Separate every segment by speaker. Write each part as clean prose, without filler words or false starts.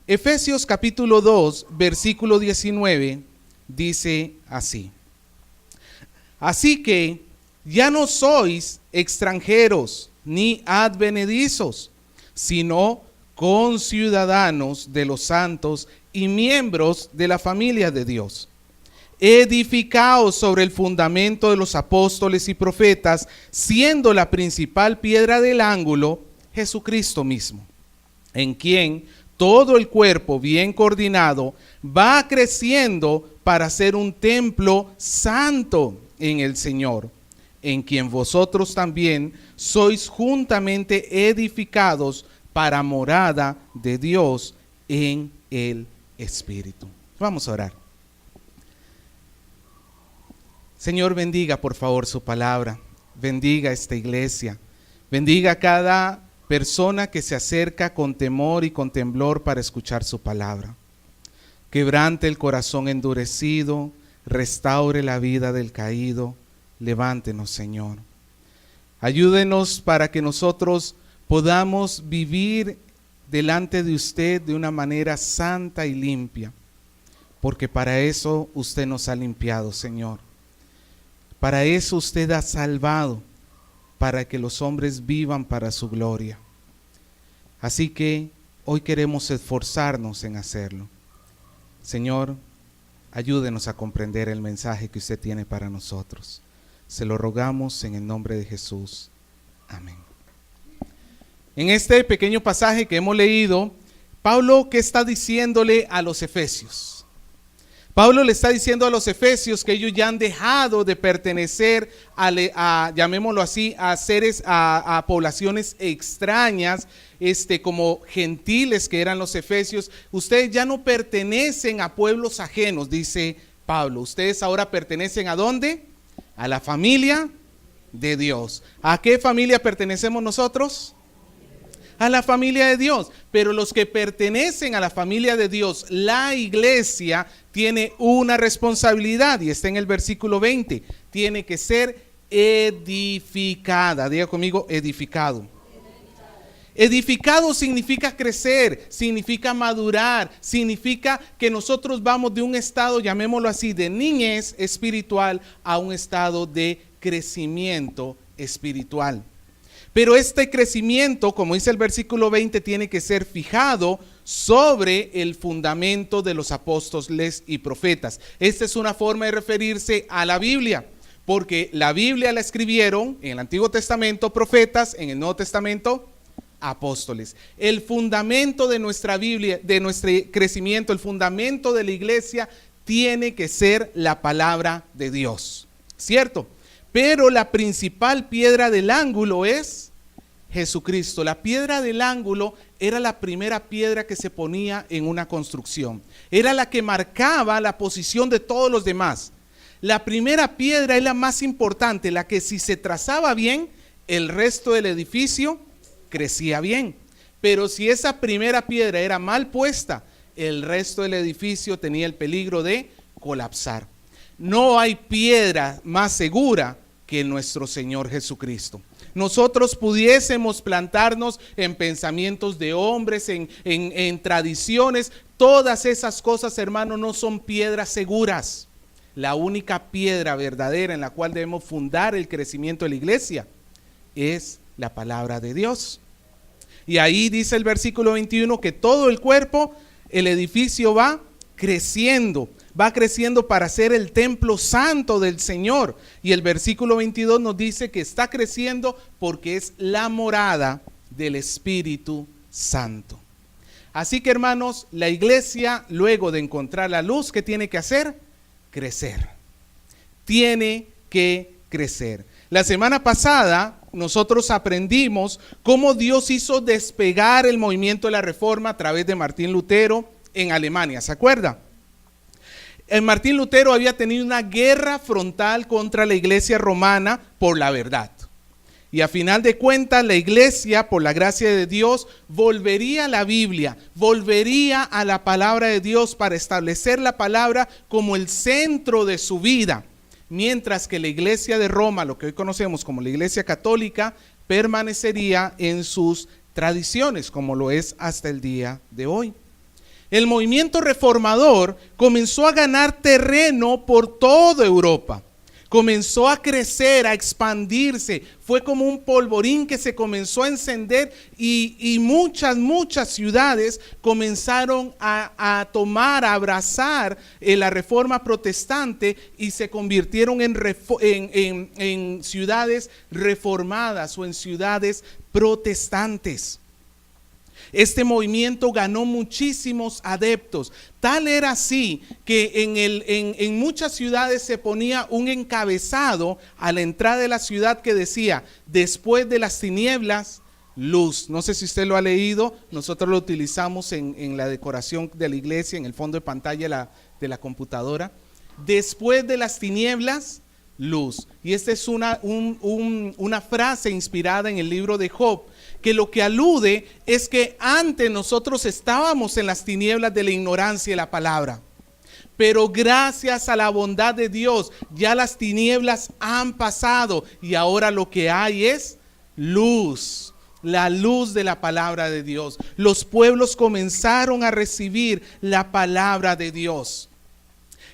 Speaker 1: Efesios capítulo 2, versículo 19, dice así. Así que ya no sois extranjeros ni advenedizos, sino conciudadanos de los santos y miembros de la familia de Dios, edificados sobre el fundamento de los apóstoles y profetas, siendo la principal piedra del ángulo Jesucristo mismo, en quien todo el cuerpo bien coordinado va creciendo para ser un templo santo en el Señor, en quien vosotros también sois juntamente edificados para morada de Dios en el Espíritu. Vamos a orar. Señor, bendiga por favor su palabra, bendiga esta iglesia, bendiga a cada persona que se acerca con temor y con temblor para escuchar su palabra. Quebrante el corazón endurecido, restaure la vida del caído, levántenos, Señor. Ayúdenos para que nosotros podamos vivir delante de usted de una manera santa y limpia, porque para eso usted nos ha limpiado, Señor. Para eso usted ha salvado, para que los hombres vivan para su gloria. Así que hoy queremos esforzarnos en hacerlo. Señor, ayúdenos a comprender el mensaje que usted tiene para nosotros. Se lo rogamos en el nombre de Jesús. Amén. En este pequeño pasaje que hemos leído, Pablo, ¿qué está diciéndole a los efesios? Pablo le está diciendo a los efesios que ellos ya han dejado de pertenecer llamémoslo así, a seres, a poblaciones extrañas, como gentiles que eran los efesios. Ustedes ya no pertenecen a pueblos ajenos, dice Pablo. Ustedes ahora pertenecen ¿a dónde? A la familia de Dios. ¿A qué familia pertenecemos nosotros? A la familia de Dios. Pero los que pertenecen a la familia de Dios, la iglesia tiene una responsabilidad y está en el versículo 20. Tiene que ser edificada. Diga conmigo, edificado. Edificado significa crecer, significa madurar, significa que nosotros vamos de un estado, llamémoslo así, de niñez espiritual a un estado de crecimiento espiritual. Pero este crecimiento, como dice el versículo 20, tiene que ser fijado sobre el fundamento de los apóstoles y profetas. Esta es una forma de referirse a la Biblia, porque la Biblia la escribieron en el Antiguo Testamento profetas, en el Nuevo Testamento apóstoles. El fundamento de nuestra Biblia, de nuestro crecimiento, el fundamento de la iglesia tiene que ser la palabra de Dios, ¿cierto? Pero la principal piedra del ángulo es Jesucristo. La piedra del ángulo era la primera piedra que se ponía en una construcción. Era la que marcaba la posición de todos los demás. La primera piedra es la más importante, la que si se trazaba bien, el resto del edificio crecía bien. Pero si esa primera piedra era mal puesta, el resto del edificio tenía el peligro de colapsar. No hay piedra más segura que nuestro Señor Jesucristo. Nosotros pudiésemos plantarnos en pensamientos de hombres, en tradiciones, todas esas cosas, hermano, no son piedras seguras. La única piedra verdadera en la cual debemos fundar el crecimiento de la iglesia es la palabra de Dios. Y ahí dice el versículo 21 que todo el cuerpo, el edificio va creciendo para ser el templo santo del Señor. Y el versículo 22 nos dice que está creciendo porque es la morada del Espíritu Santo. Así que, hermanos, la iglesia, luego de encontrar la luz, ¿qué tiene que hacer? Crecer. Tiene que crecer. La semana pasada nosotros aprendimos cómo Dios hizo despegar el movimiento de la Reforma a través de Martín Lutero en Alemania. ¿Se acuerda? Martín Lutero había tenido una guerra frontal contra la iglesia romana por la verdad. Y a final de cuentas la iglesia, por la gracia de Dios, volvería a la Biblia, volvería a la palabra de Dios para establecer la palabra como el centro de su vida. Mientras que la iglesia de Roma, lo que hoy conocemos como la iglesia católica, permanecería en sus tradiciones, como lo es hasta el día de hoy. el movimiento reformador comenzó a ganar terreno por toda Europa. Comenzó a crecer, a expandirse. Fue como un polvorín que se comenzó a encender y muchas ciudades comenzaron a tomar, a abrazar la reforma protestante y se convirtieron en ciudades reformadas o en ciudades protestantes. Este movimiento ganó muchísimos adeptos. Tal era así que en muchas ciudades se ponía un encabezado a la entrada de la ciudad que decía: después de las tinieblas, luz. No sé si usted lo ha leído, nosotros lo utilizamos en la decoración de la iglesia, en el fondo de pantalla de la computadora. Después de las tinieblas, luz. Y esta es una frase inspirada en el libro de Job, que lo que alude es que antes nosotros estábamos en las tinieblas de la ignorancia de la palabra, pero gracias a la bondad de Dios ya las tinieblas han pasado y ahora lo que hay es luz, la luz de la palabra de Dios. Los pueblos comenzaron a recibir la palabra de Dios.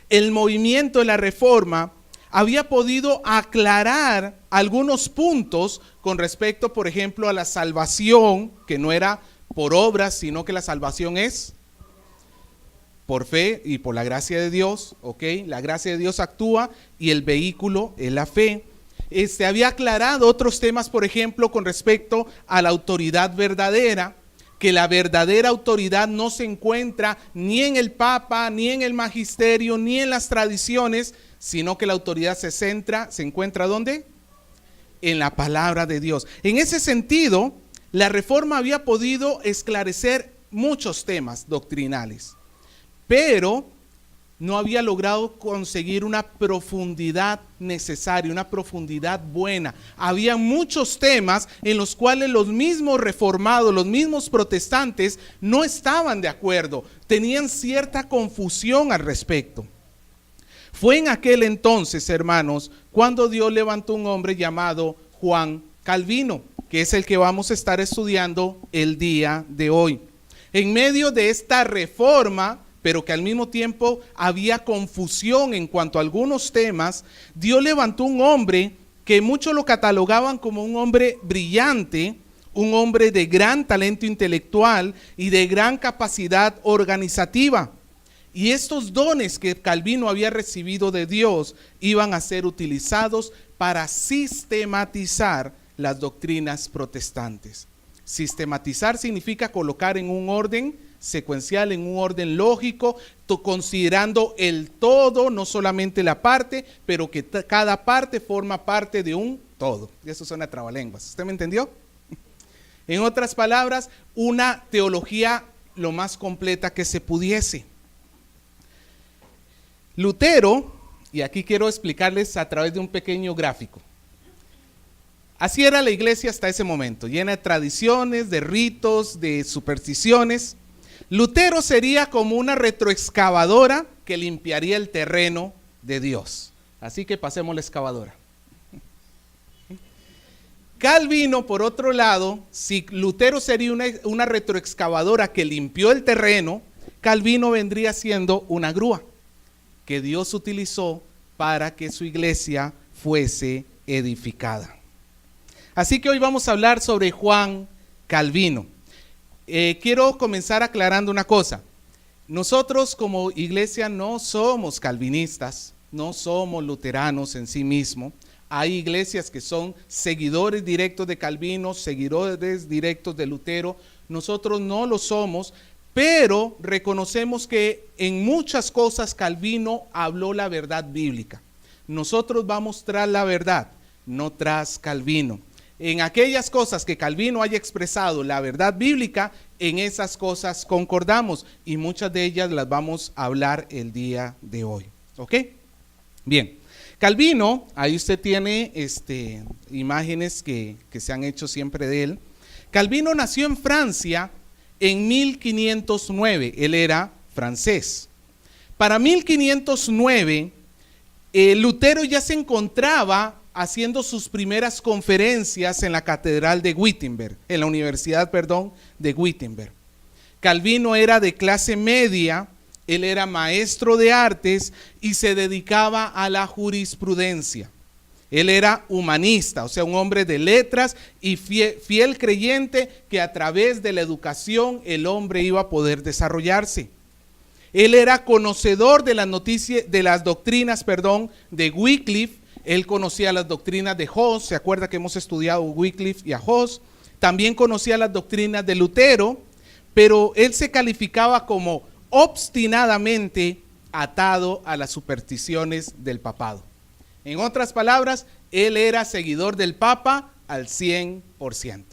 Speaker 1: El movimiento de la reforma había podido aclarar algunos puntos con respecto, por ejemplo, a la salvación, que no era por obras, sino que la salvación es por fe y por la gracia de Dios, ¿ok? La gracia de Dios actúa y el vehículo es la fe. Había aclarado otros temas, por ejemplo, con respecto a la autoridad verdadera, que la verdadera autoridad no se encuentra ni en el Papa, ni en el magisterio, ni en las tradiciones, sino que la autoridad se encuentra ¿dónde? En la palabra de Dios. En ese sentido, la reforma había podido esclarecer muchos temas doctrinales, pero no había logrado conseguir una profundidad necesaria, una profundidad buena. Había muchos temas en los cuales los mismos reformados, los mismos protestantes no estaban de acuerdo, tenían cierta confusión al respecto. Fue en aquel entonces, hermanos, cuando Dios levantó un hombre llamado Juan Calvino, que es el que vamos a estar estudiando el día de hoy. En medio de esta reforma, pero que al mismo tiempo había confusión en cuanto a algunos temas, Dios levantó un hombre que muchos lo catalogaban como un hombre brillante, un hombre de gran talento intelectual y de gran capacidad organizativa. Y estos dones que Calvino había recibido de Dios iban a ser utilizados para sistematizar las doctrinas protestantes. Sistematizar significa colocar en un orden secuencial, en un orden lógico, considerando el todo, no solamente la parte, pero que cada parte forma parte de un todo. Y eso suena a trabalenguas. ¿Usted me entendió? En otras palabras, una teología lo más completa que se pudiese. Lutero, y aquí quiero explicarles a través de un pequeño gráfico. Así era la iglesia hasta ese momento, llena de tradiciones, de ritos, de supersticiones. Lutero sería como una retroexcavadora que limpiaría el terreno de Dios. Así que pasemos la excavadora. Calvino, por otro lado, si Lutero sería una retroexcavadora que limpió el terreno, Calvino vendría siendo una grúa que Dios utilizó para que su iglesia fuese edificada. Así que hoy vamos a hablar sobre Juan Calvino. Quiero comenzar aclarando una cosa. Nosotros como iglesia no somos calvinistas, no somos luteranos en sí mismos. Hay iglesias que son seguidores directos de Calvino, seguidores directos de Lutero. Nosotros no lo somos, pero reconocemos que en muchas cosas Calvino habló la verdad bíblica. Nosotros vamos tras la verdad, no tras Calvino. En aquellas cosas que Calvino haya expresado la verdad bíblica, en esas cosas concordamos y muchas de ellas las vamos a hablar el día de hoy. ¿Ok? Bien. Calvino, ahí usted tiene imágenes que se han hecho siempre de él. Calvino nació en Francia en 1509, él era francés. Para 1509, Lutero ya se encontraba haciendo sus primeras conferencias en la catedral de Wittenberg, en la universidad, de Wittenberg. Calvino era de clase media, él era maestro de artes y se dedicaba a la jurisprudencia. Él era humanista, o sea, un hombre de letras y fiel creyente que a través de la educación el hombre iba a poder desarrollarse. Él era conocedor de las noticias, de las doctrinas, de Wycliffe. Él conocía las doctrinas de Hus, se acuerda que hemos estudiado Wycliffe y a Hus. También conocía las doctrinas de Lutero, pero él se calificaba como obstinadamente atado a las supersticiones del papado. En otras palabras, él era seguidor del Papa al 100%.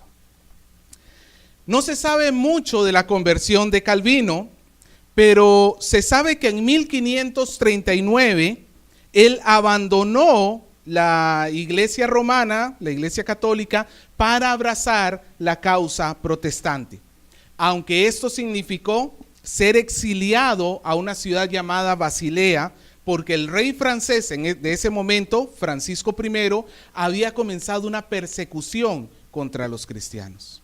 Speaker 1: No se sabe mucho de la conversión de Calvino, pero se sabe que en 1539 él abandonó la iglesia romana, la iglesia católica, para abrazar la causa protestante. Aunque esto significó ser exiliado a una ciudad llamada Basilea, porque el rey francés de ese momento, Francisco I, había comenzado una persecución contra los cristianos,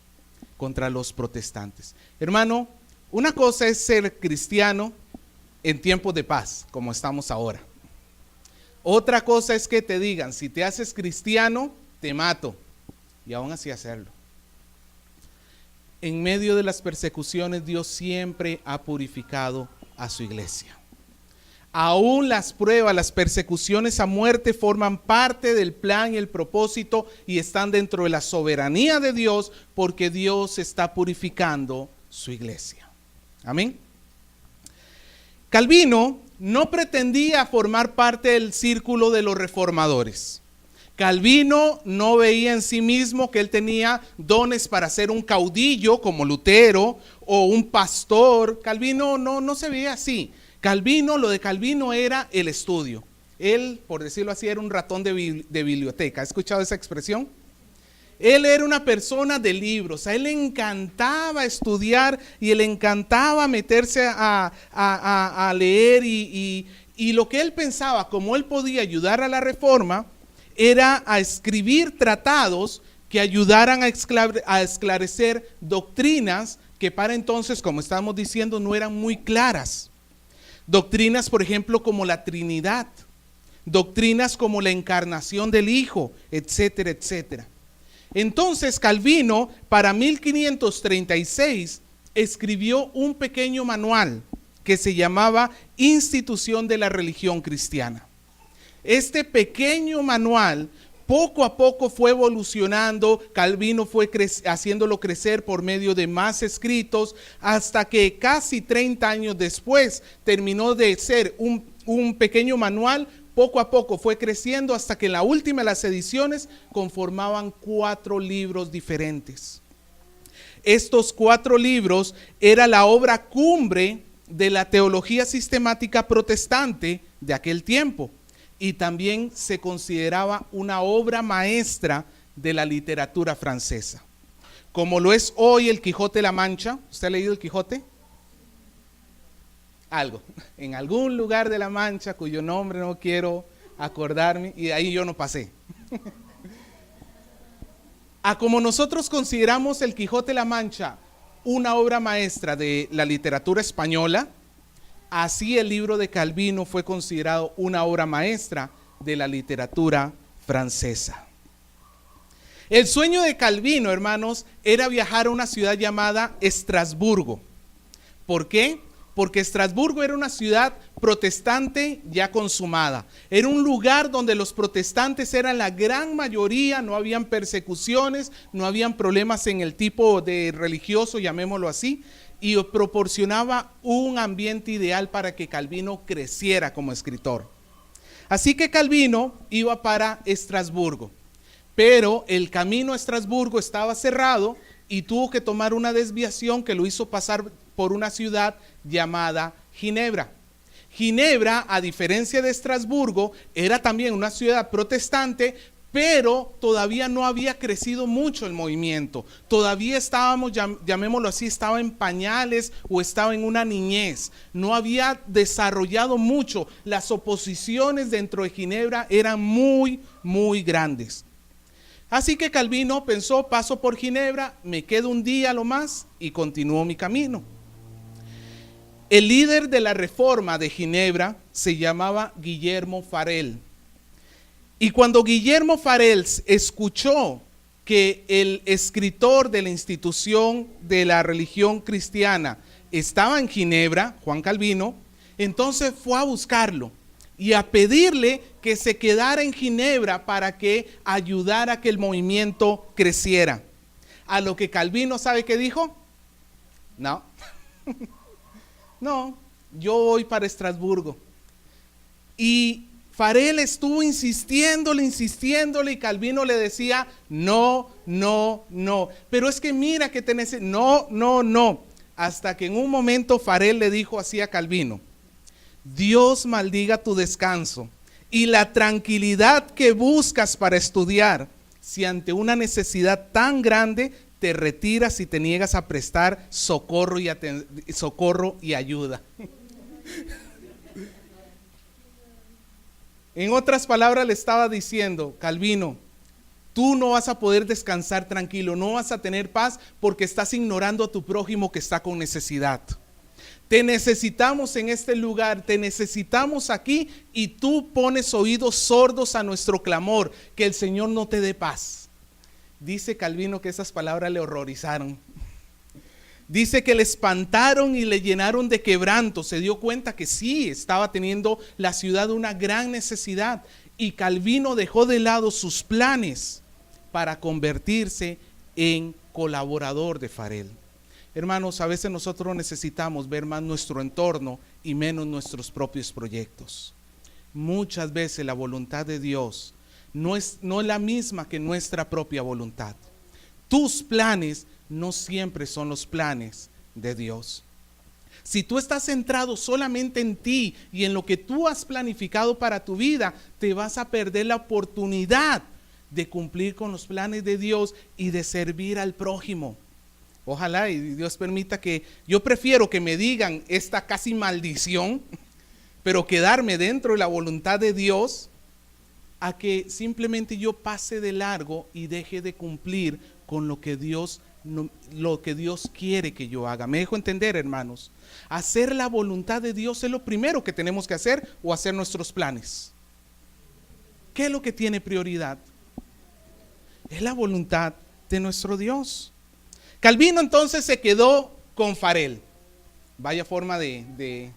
Speaker 1: contra los protestantes. Hermano, una cosa es ser cristiano en tiempos de paz, como estamos ahora. Otra cosa es que te digan, si te haces cristiano, te mato. Y aún así hacerlo. En medio de las persecuciones, Dios siempre ha purificado a su iglesia. Aún las pruebas, las persecuciones a muerte forman parte del plan y el propósito y están dentro de la soberanía de Dios porque Dios está purificando su iglesia. Amén. Calvino no pretendía formar parte del círculo de los reformadores. Calvino no veía en sí mismo que él tenía dones para ser un caudillo como Lutero o un pastor. Calvino no se veía así. Lo de Calvino era el estudio. Él, por decirlo así, era un ratón de biblioteca. ¿Has escuchado esa expresión? Él era una persona de libros, a él le encantaba estudiar y le encantaba meterse a leer y lo que él pensaba, como él podía ayudar a la reforma, era a escribir tratados que ayudaran a esclarecer doctrinas que para entonces, como estamos diciendo, no eran muy claras. Doctrinas, por ejemplo, como la Trinidad, doctrinas como la encarnación del Hijo, etcétera, etcétera. Entonces Calvino, para 1536, escribió un pequeño manual que se llamaba Institución de la Religión Cristiana. Este pequeño manual poco a poco fue evolucionando. Calvino fue haciéndolo crecer por medio de más escritos hasta que casi 30 años después terminó de ser un pequeño manual. Poco a poco fue creciendo hasta que en la última de las ediciones conformaban 4 libros diferentes. Estos 4 libros era la obra cumbre de la teología sistemática protestante de aquel tiempo y también se consideraba una obra maestra de la literatura francesa. Como lo es hoy el Quijote de la Mancha. ¿Usted ha leído el Quijote? Algo, en algún lugar de la Mancha cuyo nombre no quiero acordarme y ahí yo no pasé. A como nosotros consideramos el Quijote de la Mancha una obra maestra de la literatura española, así el libro de Calvino fue considerado una obra maestra de la literatura francesa. El sueño de Calvino, hermanos, era viajar a una ciudad llamada Estrasburgo. ¿Por qué? Porque Estrasburgo era una ciudad protestante ya consumada. Era un lugar donde los protestantes eran la gran mayoría, no habían persecuciones, no habían problemas en el tipo de religioso, llamémoslo así, y proporcionaba un ambiente ideal para que Calvino creciera como escritor. Así que Calvino iba para Estrasburgo, pero el camino a Estrasburgo estaba cerrado y tuvo que tomar una desviación que lo hizo pasar por una ciudad llamada Ginebra. Ginebra, a diferencia de Estrasburgo, era también una ciudad protestante, pero todavía no había crecido mucho el movimiento. Todavía estábamos, llamémoslo así, estaba en pañales o estaba en una niñez. No había desarrollado mucho. Las oposiciones dentro de Ginebra eran muy, muy grandes. Así que Calvino pensó, paso por Ginebra, me quedo un día lo más y continúo mi camino. El líder de la reforma de Ginebra se llamaba Guillermo Farel. Y cuando Guillermo Farel escuchó que el escritor de la institución de la religión cristiana estaba en Ginebra, Juan Calvino, entonces fue a buscarlo y a pedirle que se quedara en Ginebra para que ayudara a que el movimiento creciera. A lo que Calvino, ¿sabe qué dijo? No, no, yo voy para Estrasburgo. Y Farel estuvo insistiéndole y Calvino le decía, no, no, no. Pero es que mira que tenés, no, no, no. Hasta que en un momento Farel le dijo así a Calvino, Dios maldiga tu descanso y la tranquilidad que buscas para estudiar, si ante una necesidad tan grande te retiras y te niegas a prestar socorro y ayuda. En otras palabras le estaba diciendo, Calvino, tú no vas a poder descansar tranquilo, no vas a tener paz porque estás ignorando a tu prójimo que está con necesidad. Te necesitamos en este lugar, te necesitamos aquí y tú pones oídos sordos a nuestro clamor, que el Señor no te dé paz. Dice Calvino que esas palabras le horrorizaron. Dice que le espantaron y le llenaron de quebranto. Se dio cuenta que sí, estaba teniendo la ciudad una gran necesidad. Y Calvino dejó de lado sus planes para convertirse en colaborador de Farel. Hermanos, a veces nosotros necesitamos ver más nuestro entorno y menos nuestros propios proyectos. Muchas veces la voluntad de Dios no es la misma que nuestra propia voluntad. Tus planes no siempre son los planes de Dios. Si tú estás centrado solamente en ti y en lo que tú has planificado para tu vida, te vas a perder la oportunidad de cumplir con los planes de Dios y de servir al prójimo. Ojalá y Dios permita que, yo prefiero que me digan esta casi maldición, pero quedarme dentro de la voluntad de Dios, a que simplemente yo pase de largo y deje de cumplir con lo que Dios quiere que yo haga. ¿Me dejo entender, hermanos? Hacer la voluntad de Dios es lo primero que tenemos que hacer, o hacer nuestros planes. ¿Qué es lo que tiene prioridad? Es la voluntad de nuestro Dios. Calvino entonces se quedó con Farel. Vaya forma de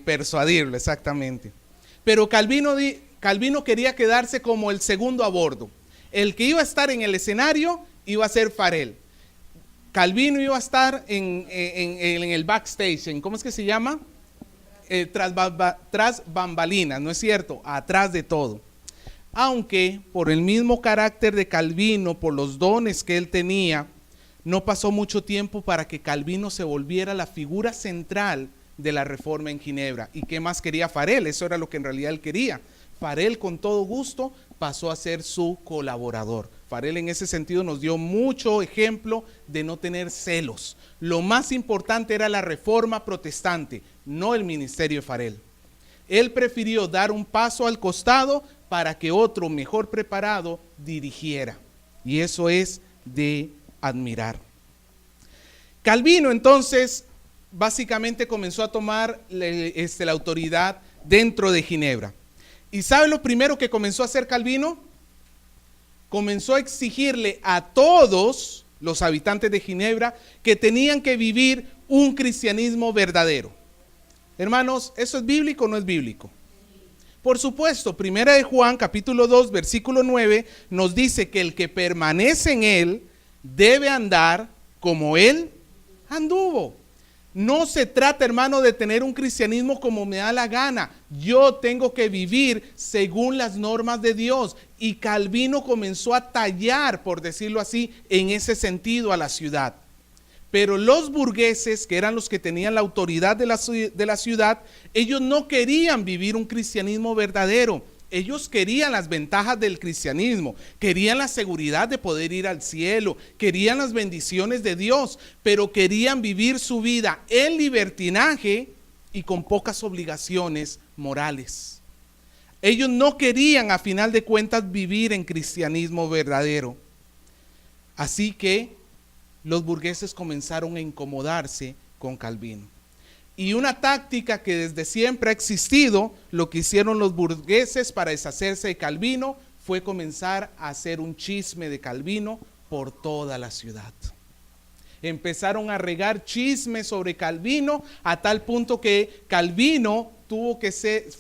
Speaker 1: persuadirlo, exactamente. Pero Calvino quería quedarse como el segundo a bordo. El que iba a estar en el escenario iba a ser Farel. Calvino iba a estar en el backstage, ¿cómo es que se llama? Tras bambalinas, ¿no es cierto? Atrás de todo. Aunque por el mismo carácter de Calvino, por los dones que él tenía, no pasó mucho tiempo para que Calvino se volviera la figura central de la reforma en Ginebra. ¿Y qué más quería Farel? Eso era lo que en realidad él quería. Farel, con todo gusto, pasó a ser su colaborador. Farel en ese sentido nos dio mucho ejemplo de no tener celos. Lo más importante era la reforma protestante, no el ministerio de Farel. Él prefirió dar un paso al costado para que otro mejor preparado dirigiera. Y eso es de admirar. Calvino entonces básicamente comenzó a tomar la autoridad dentro de Ginebra. ¿Y sabe lo primero que comenzó a hacer Calvino? Comenzó a exigirle a todos los habitantes de Ginebra que tenían que vivir un cristianismo verdadero. Hermanos, ¿eso es bíblico o no es bíblico? Por supuesto, primera de Juan, capítulo 2, versículo 9, nos dice que el que permanece en él debe andar como él anduvo. No se trata, hermano, de tener un cristianismo como me da la gana. Yo tengo que vivir según las normas de Dios. Y Calvino comenzó a tallar, por decirlo así, en ese sentido a la ciudad. Pero los burgueses, que eran los que tenían la autoridad de la ciudad, ellos no querían vivir un cristianismo verdadero. Ellos querían las ventajas del cristianismo, querían la seguridad de poder ir al cielo, querían las bendiciones de Dios, pero querían vivir su vida en libertinaje y con pocas obligaciones morales. Ellos no querían, a final de cuentas, vivir en cristianismo verdadero. Así que los burgueses comenzaron a incomodarse con Calvino. Y una táctica que desde siempre ha existido, lo que hicieron los burgueses para deshacerse de Calvino, fue comenzar a hacer un chisme de Calvino por toda la ciudad. Empezaron a regar chismes sobre Calvino a tal punto que Calvino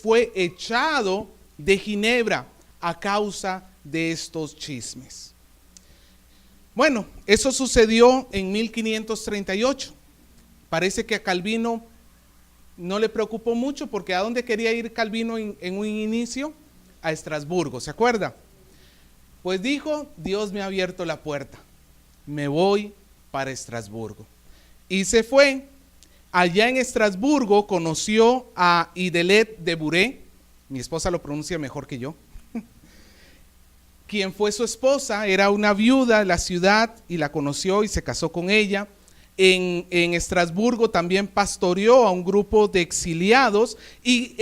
Speaker 1: fue echado de Ginebra a causa de estos chismes. Bueno, eso sucedió en 1538. Parece que a Calvino no le preocupó mucho, porque ¿a dónde quería ir Calvino en un inicio? A Estrasburgo, ¿se acuerda? Pues dijo, Dios me ha abierto la puerta, me voy para Estrasburgo. Y se fue. Allá en Estrasburgo conoció a Idelette de Bouré, mi esposa lo pronuncia mejor que yo, quien fue su esposa, era una viuda de la ciudad y la conoció y se casó con ella. En Estrasburgo también pastoreó a un grupo de exiliados y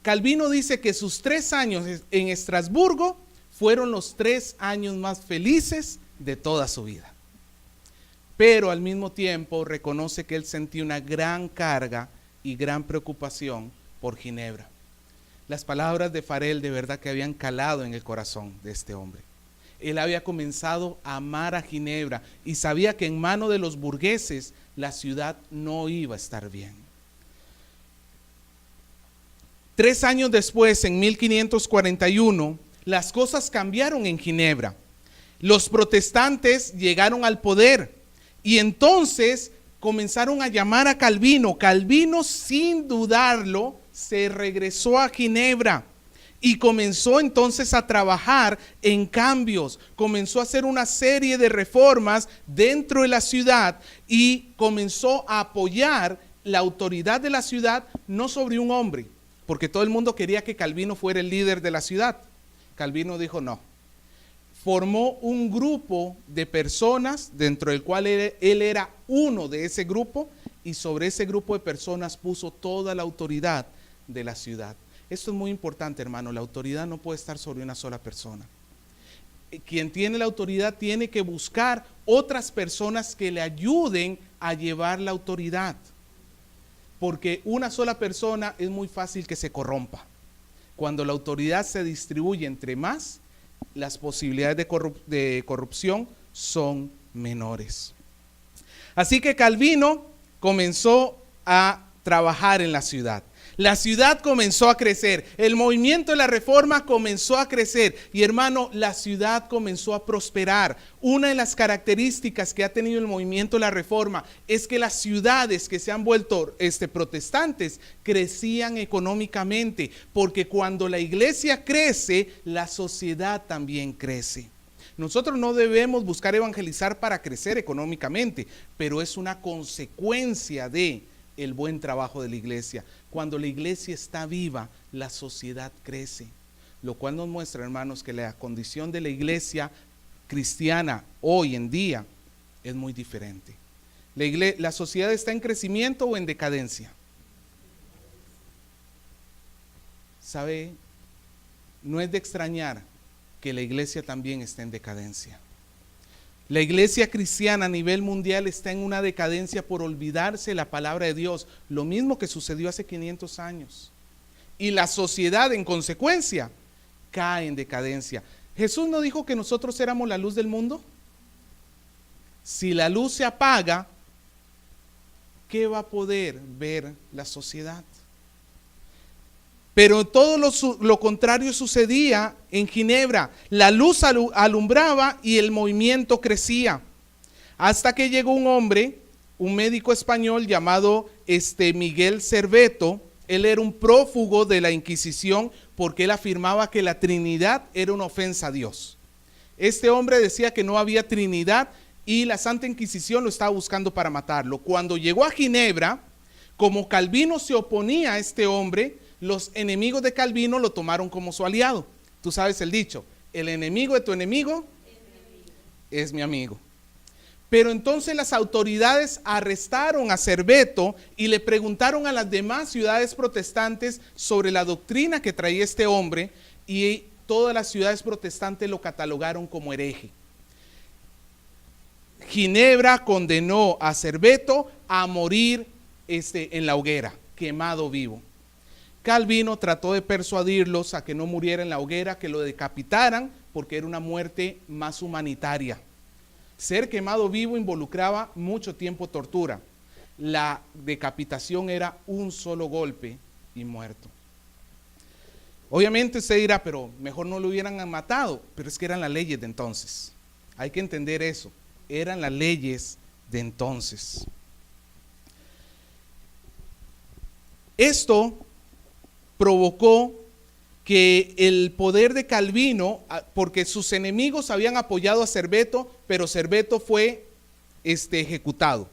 Speaker 1: Calvino dice que sus 3 años en Estrasburgo fueron los 3 años más felices de toda su vida. Pero al mismo tiempo reconoce que él sentía una gran carga y gran preocupación por Ginebra. Las palabras de Farel de verdad que habían calado en el corazón de este hombre. Él había comenzado a amar a Ginebra y sabía que en manos de los burgueses la ciudad no iba a estar bien. 3 años después, en 1541, las cosas cambiaron en Ginebra. Los protestantes llegaron al poder y entonces comenzaron a llamar a Calvino. Calvino, sin dudarlo, se regresó a Ginebra y comenzó entonces a trabajar en cambios. Comenzó a hacer una serie de reformas dentro de la ciudad y comenzó a apoyar la autoridad de la ciudad, no sobre un hombre, porque todo el mundo quería que Calvino fuera el líder de la ciudad. Calvino dijo no. Formó un grupo de personas dentro del cual él era uno de ese grupo, y sobre ese grupo de personas puso toda la autoridad de la ciudad. Esto es muy importante, hermano. La autoridad no puede estar sobre una sola persona. Quien tiene la autoridad tiene que buscar otras personas que le ayuden a llevar la autoridad, porque una sola persona es muy fácil que se corrompa. Cuando la autoridad se distribuye entre más, las posibilidades de corrupción son menores. Así que Calvino comenzó a trabajar en la ciudad. La ciudad comenzó a crecer, el movimiento de la reforma comenzó a crecer y, hermano, la ciudad comenzó a prosperar. Una de las características que ha tenido el movimiento de la reforma es que las ciudades que se han vuelto protestantes crecían económicamente, porque cuando la iglesia crece, la sociedad también crece. Nosotros no debemos buscar evangelizar para crecer económicamente, pero es una consecuencia de el buen trabajo de la iglesia. Cuando la iglesia está viva, la sociedad crece, lo cual nos muestra, hermanos, que la condición de la iglesia cristiana hoy en día es muy diferente. ¿La sociedad está en crecimiento o en decadencia? ¿Sabe? No es de extrañar que la iglesia también está en decadencia. La iglesia cristiana a nivel mundial está en una decadencia por olvidarse la palabra de Dios, lo mismo que sucedió hace 500 años. Y la sociedad, en consecuencia, cae en decadencia. Jesús no dijo que nosotros éramos la luz del mundo. Si la luz se apaga, ¿qué va a poder ver la sociedad? Pero todo lo contrario sucedía en Ginebra. La luz alumbraba y el movimiento crecía. Hasta que llegó un hombre, un médico español llamado Miguel Serveto. Él era un prófugo de la Inquisición porque él afirmaba que la Trinidad era una ofensa a Dios. Este hombre decía que no había Trinidad y la Santa Inquisición lo estaba buscando para matarlo. Cuando llegó a Ginebra, como Calvino se oponía a este hombre, los enemigos de Calvino lo tomaron como su aliado. Tú sabes el dicho, el enemigo de tu enemigo es mi amigo. Pero entonces las autoridades arrestaron a Serveto y le preguntaron a las demás ciudades protestantes sobre la doctrina que traía este hombre, y todas las ciudades protestantes lo catalogaron como hereje. Ginebra condenó a Serveto a morir en la hoguera, quemado vivo. Calvino trató de persuadirlos a que no muriera en la hoguera, que lo decapitaran, porque era una muerte más humanitaria. Ser quemado vivo involucraba mucho tiempo tortura. La decapitación era un solo golpe y muerto. Obviamente usted dirá, pero mejor no lo hubieran matado, pero es que eran las leyes de entonces. Hay que entender eso, eran las leyes de entonces. Esto provocó que el poder de Calvino, porque sus enemigos habían apoyado a Serveto, pero Serveto fue ejecutado.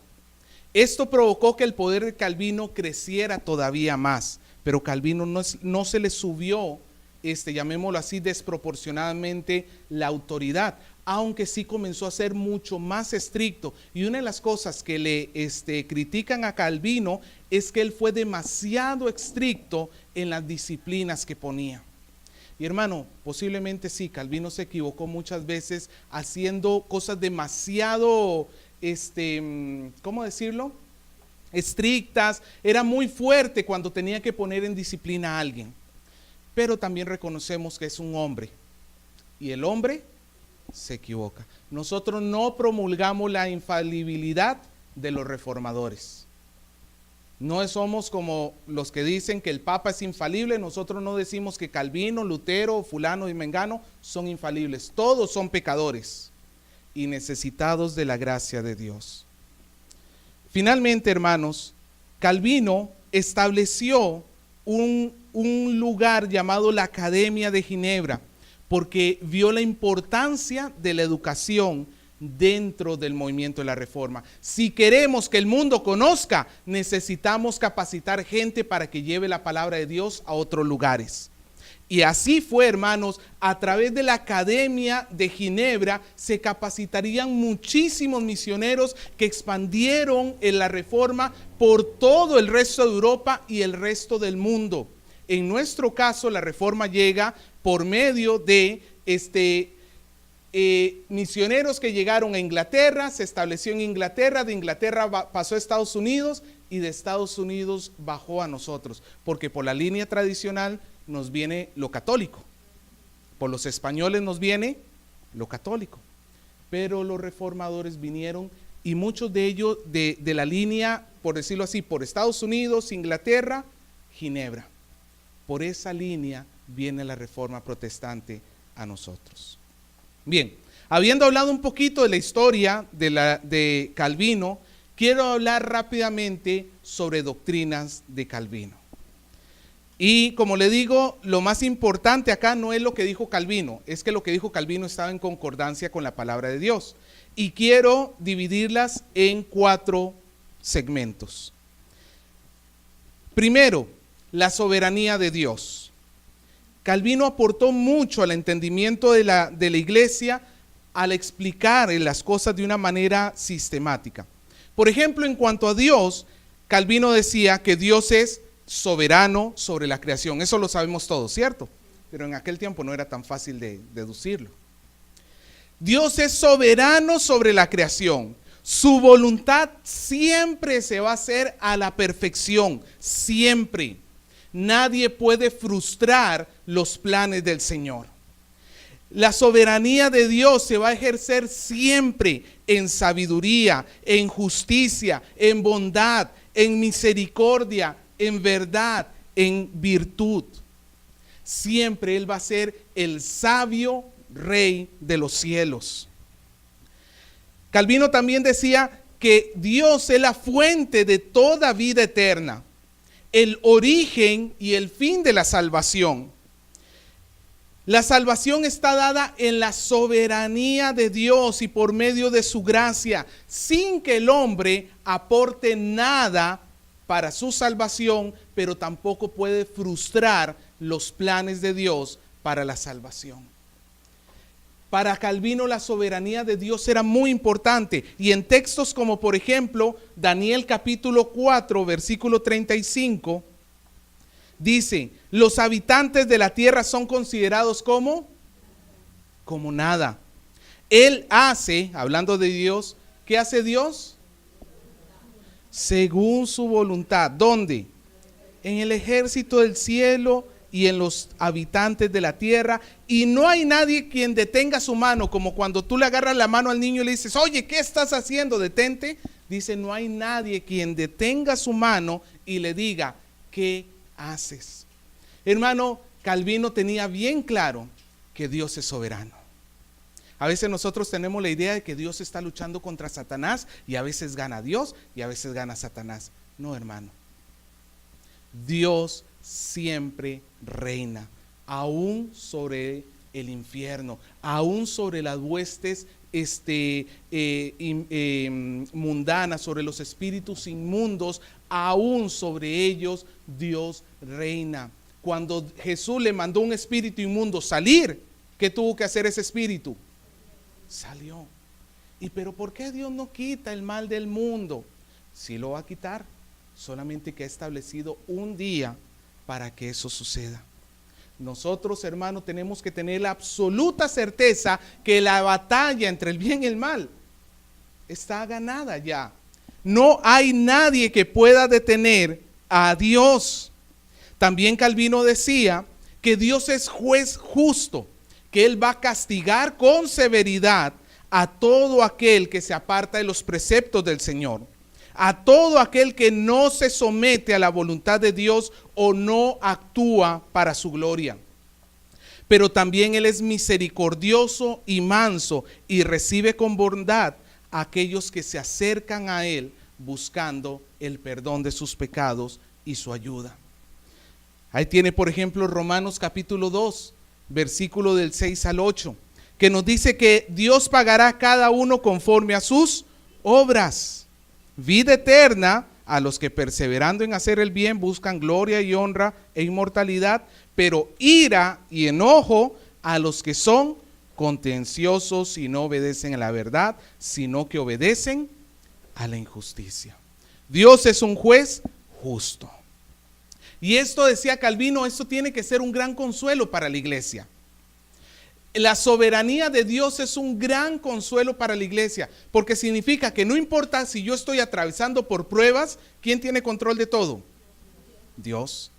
Speaker 1: Esto provocó que el poder de Calvino creciera todavía más, pero Calvino no se le subió, llamémoslo así, desproporcionadamente la autoridad, aunque sí comenzó a ser mucho más estricto. Y una de las cosas que le critican a Calvino es que él fue demasiado estricto en las disciplinas que ponía. Y hermano, posiblemente sí, Calvino se equivocó muchas veces haciendo cosas demasiado, ¿cómo decirlo?, estrictas. Era muy fuerte cuando tenía que poner en disciplina a alguien. Pero también reconocemos que es un hombre. Y el hombre se equivoca. Nosotros no promulgamos la infalibilidad de los reformadores. No somos como los que dicen que el Papa es infalible. Nosotros no decimos que Calvino, Lutero, fulano y mengano son infalibles. Todos son pecadores y necesitados de la gracia de Dios. Finalmente, hermanos, Calvino estableció un lugar llamado la Academia de Ginebra, porque vio la importancia de la educación dentro del movimiento de la Reforma. Si queremos que el mundo conozca, necesitamos capacitar gente para que lleve la palabra de Dios a otros lugares. Y así fue, hermanos, a través de la Academia de Ginebra se capacitarían muchísimos misioneros que expandieron en la Reforma por todo el resto de Europa y el resto del mundo. En nuestro caso, la Reforma llega por medio de misioneros que llegaron a Inglaterra, se estableció en Inglaterra, de Inglaterra pasó a Estados Unidos y de Estados Unidos bajó a nosotros, porque por la línea tradicional nos viene lo católico, por los españoles nos viene lo católico, pero los reformadores vinieron y muchos de ellos de la línea, por decirlo así, por Estados Unidos, Inglaterra, Ginebra. Por esa línea viene la Reforma protestante a nosotros. Bien, habiendo hablado un poquito de la historia de Calvino, quiero hablar rápidamente sobre doctrinas de Calvino. Y como le digo, lo más importante acá no es lo que dijo Calvino, es que lo que dijo Calvino estaba en concordancia con la palabra de Dios. Y quiero dividirlas en 4 segmentos. Primero, la soberanía de Dios. Calvino aportó mucho al entendimiento de la iglesia al explicar las cosas de una manera sistemática. Por ejemplo, en cuanto a Dios, Calvino decía que Dios es soberano sobre la creación. Eso lo sabemos todos, ¿cierto? Pero en aquel tiempo no era tan fácil de deducirlo. Dios es soberano sobre la creación. Su voluntad siempre se va a hacer a la perfección, siempre. Nadie puede frustrar los planes del Señor. La soberanía de Dios se va a ejercer siempre en sabiduría, en justicia, en bondad, en misericordia, en verdad, en virtud. Siempre Él va a ser el sabio Rey de los cielos. Calvino también decía que Dios es la fuente de toda vida eterna, el origen y el fin de la salvación. La salvación está dada en la soberanía de Dios y por medio de su gracia, sin que el hombre aporte nada para su salvación, pero tampoco puede frustrar los planes de Dios para la salvación. Para Calvino la soberanía de Dios era muy importante, y en textos como por ejemplo Daniel capítulo 4 versículo 35 dice: los habitantes de la tierra son considerados como nada. Él hace, hablando de Dios, ¿qué hace Dios? según su voluntad. ¿Dónde? En el ejército del cielo y en los habitantes de la tierra, y no hay nadie quien detenga su mano, como cuando tú le agarras la mano al niño y le dices, oye, ¿qué estás haciendo? Detente. Dice, no hay nadie quien detenga su mano y le diga, ¿qué haces? Hermano, Calvino tenía bien claro que Dios es soberano. A veces nosotros tenemos la idea de que Dios está luchando contra Satanás y a veces gana Dios y a veces gana Satanás. No, hermano. Dios siempre reina, aún sobre el infierno, aún sobre las huestes mundanas, sobre los espíritus inmundos, aún sobre ellos Dios reina. Cuando Jesús le mandó un espíritu inmundo salir, ¿qué tuvo que hacer ese espíritu? Salió. ¿Y pero por qué Dios no quita el mal del mundo? Sí lo va a quitar, solamente que ha establecido un día para que eso suceda. Nosotros, hermanos, tenemos que tener la absoluta certeza que la batalla entre el bien y el mal está ganada ya. No hay nadie que pueda detener a Dios. También Calvino decía que Dios es juez justo, que Él va a castigar con severidad a todo aquel que se aparta de los preceptos del Señor, a todo aquel que no se somete a la voluntad de Dios o no actúa para su gloria. Pero también Él es misericordioso y manso y recibe con bondad a aquellos que se acercan a Él buscando el perdón de sus pecados y su ayuda. Ahí tiene, por ejemplo, Romanos capítulo 2, versículo del 6 al 8, que nos dice que Dios pagará a cada uno conforme a sus obras. Vida eterna a los que perseverando en hacer el bien buscan gloria y honra e inmortalidad, pero ira y enojo a los que son contenciosos y no obedecen a la verdad, sino que obedecen a la injusticia. Dios es un juez justo. Y esto, decía Calvino, esto tiene que ser un gran consuelo para la iglesia. La soberanía de Dios es un gran consuelo para la iglesia, porque significa que no importa si yo estoy atravesando por pruebas, ¿quién tiene control de todo? Dios.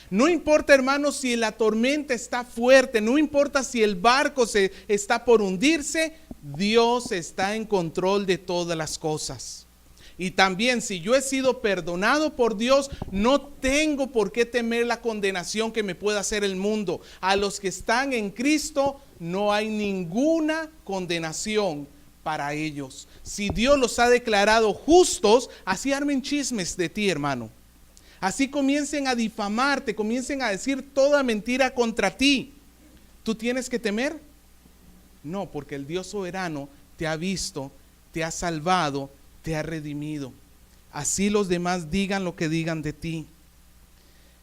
Speaker 1: No importa, hermanos, si la tormenta está fuerte, no importa si el barco se está por hundirse, Dios está en control de todas las cosas. Y también, si yo he sido perdonado por Dios, no tengo por qué temer la condenación que me pueda hacer el mundo. A los que están en Cristo no hay ninguna condenación para ellos. Si Dios los ha declarado justos, así armen chismes de ti, hermano. Así comiencen a difamarte, comiencen a decir toda mentira contra ti. ¿Tú tienes que temer? No, porque el Dios soberano te ha visto, te ha salvado, te ha redimido. Así los demás digan lo que digan de ti.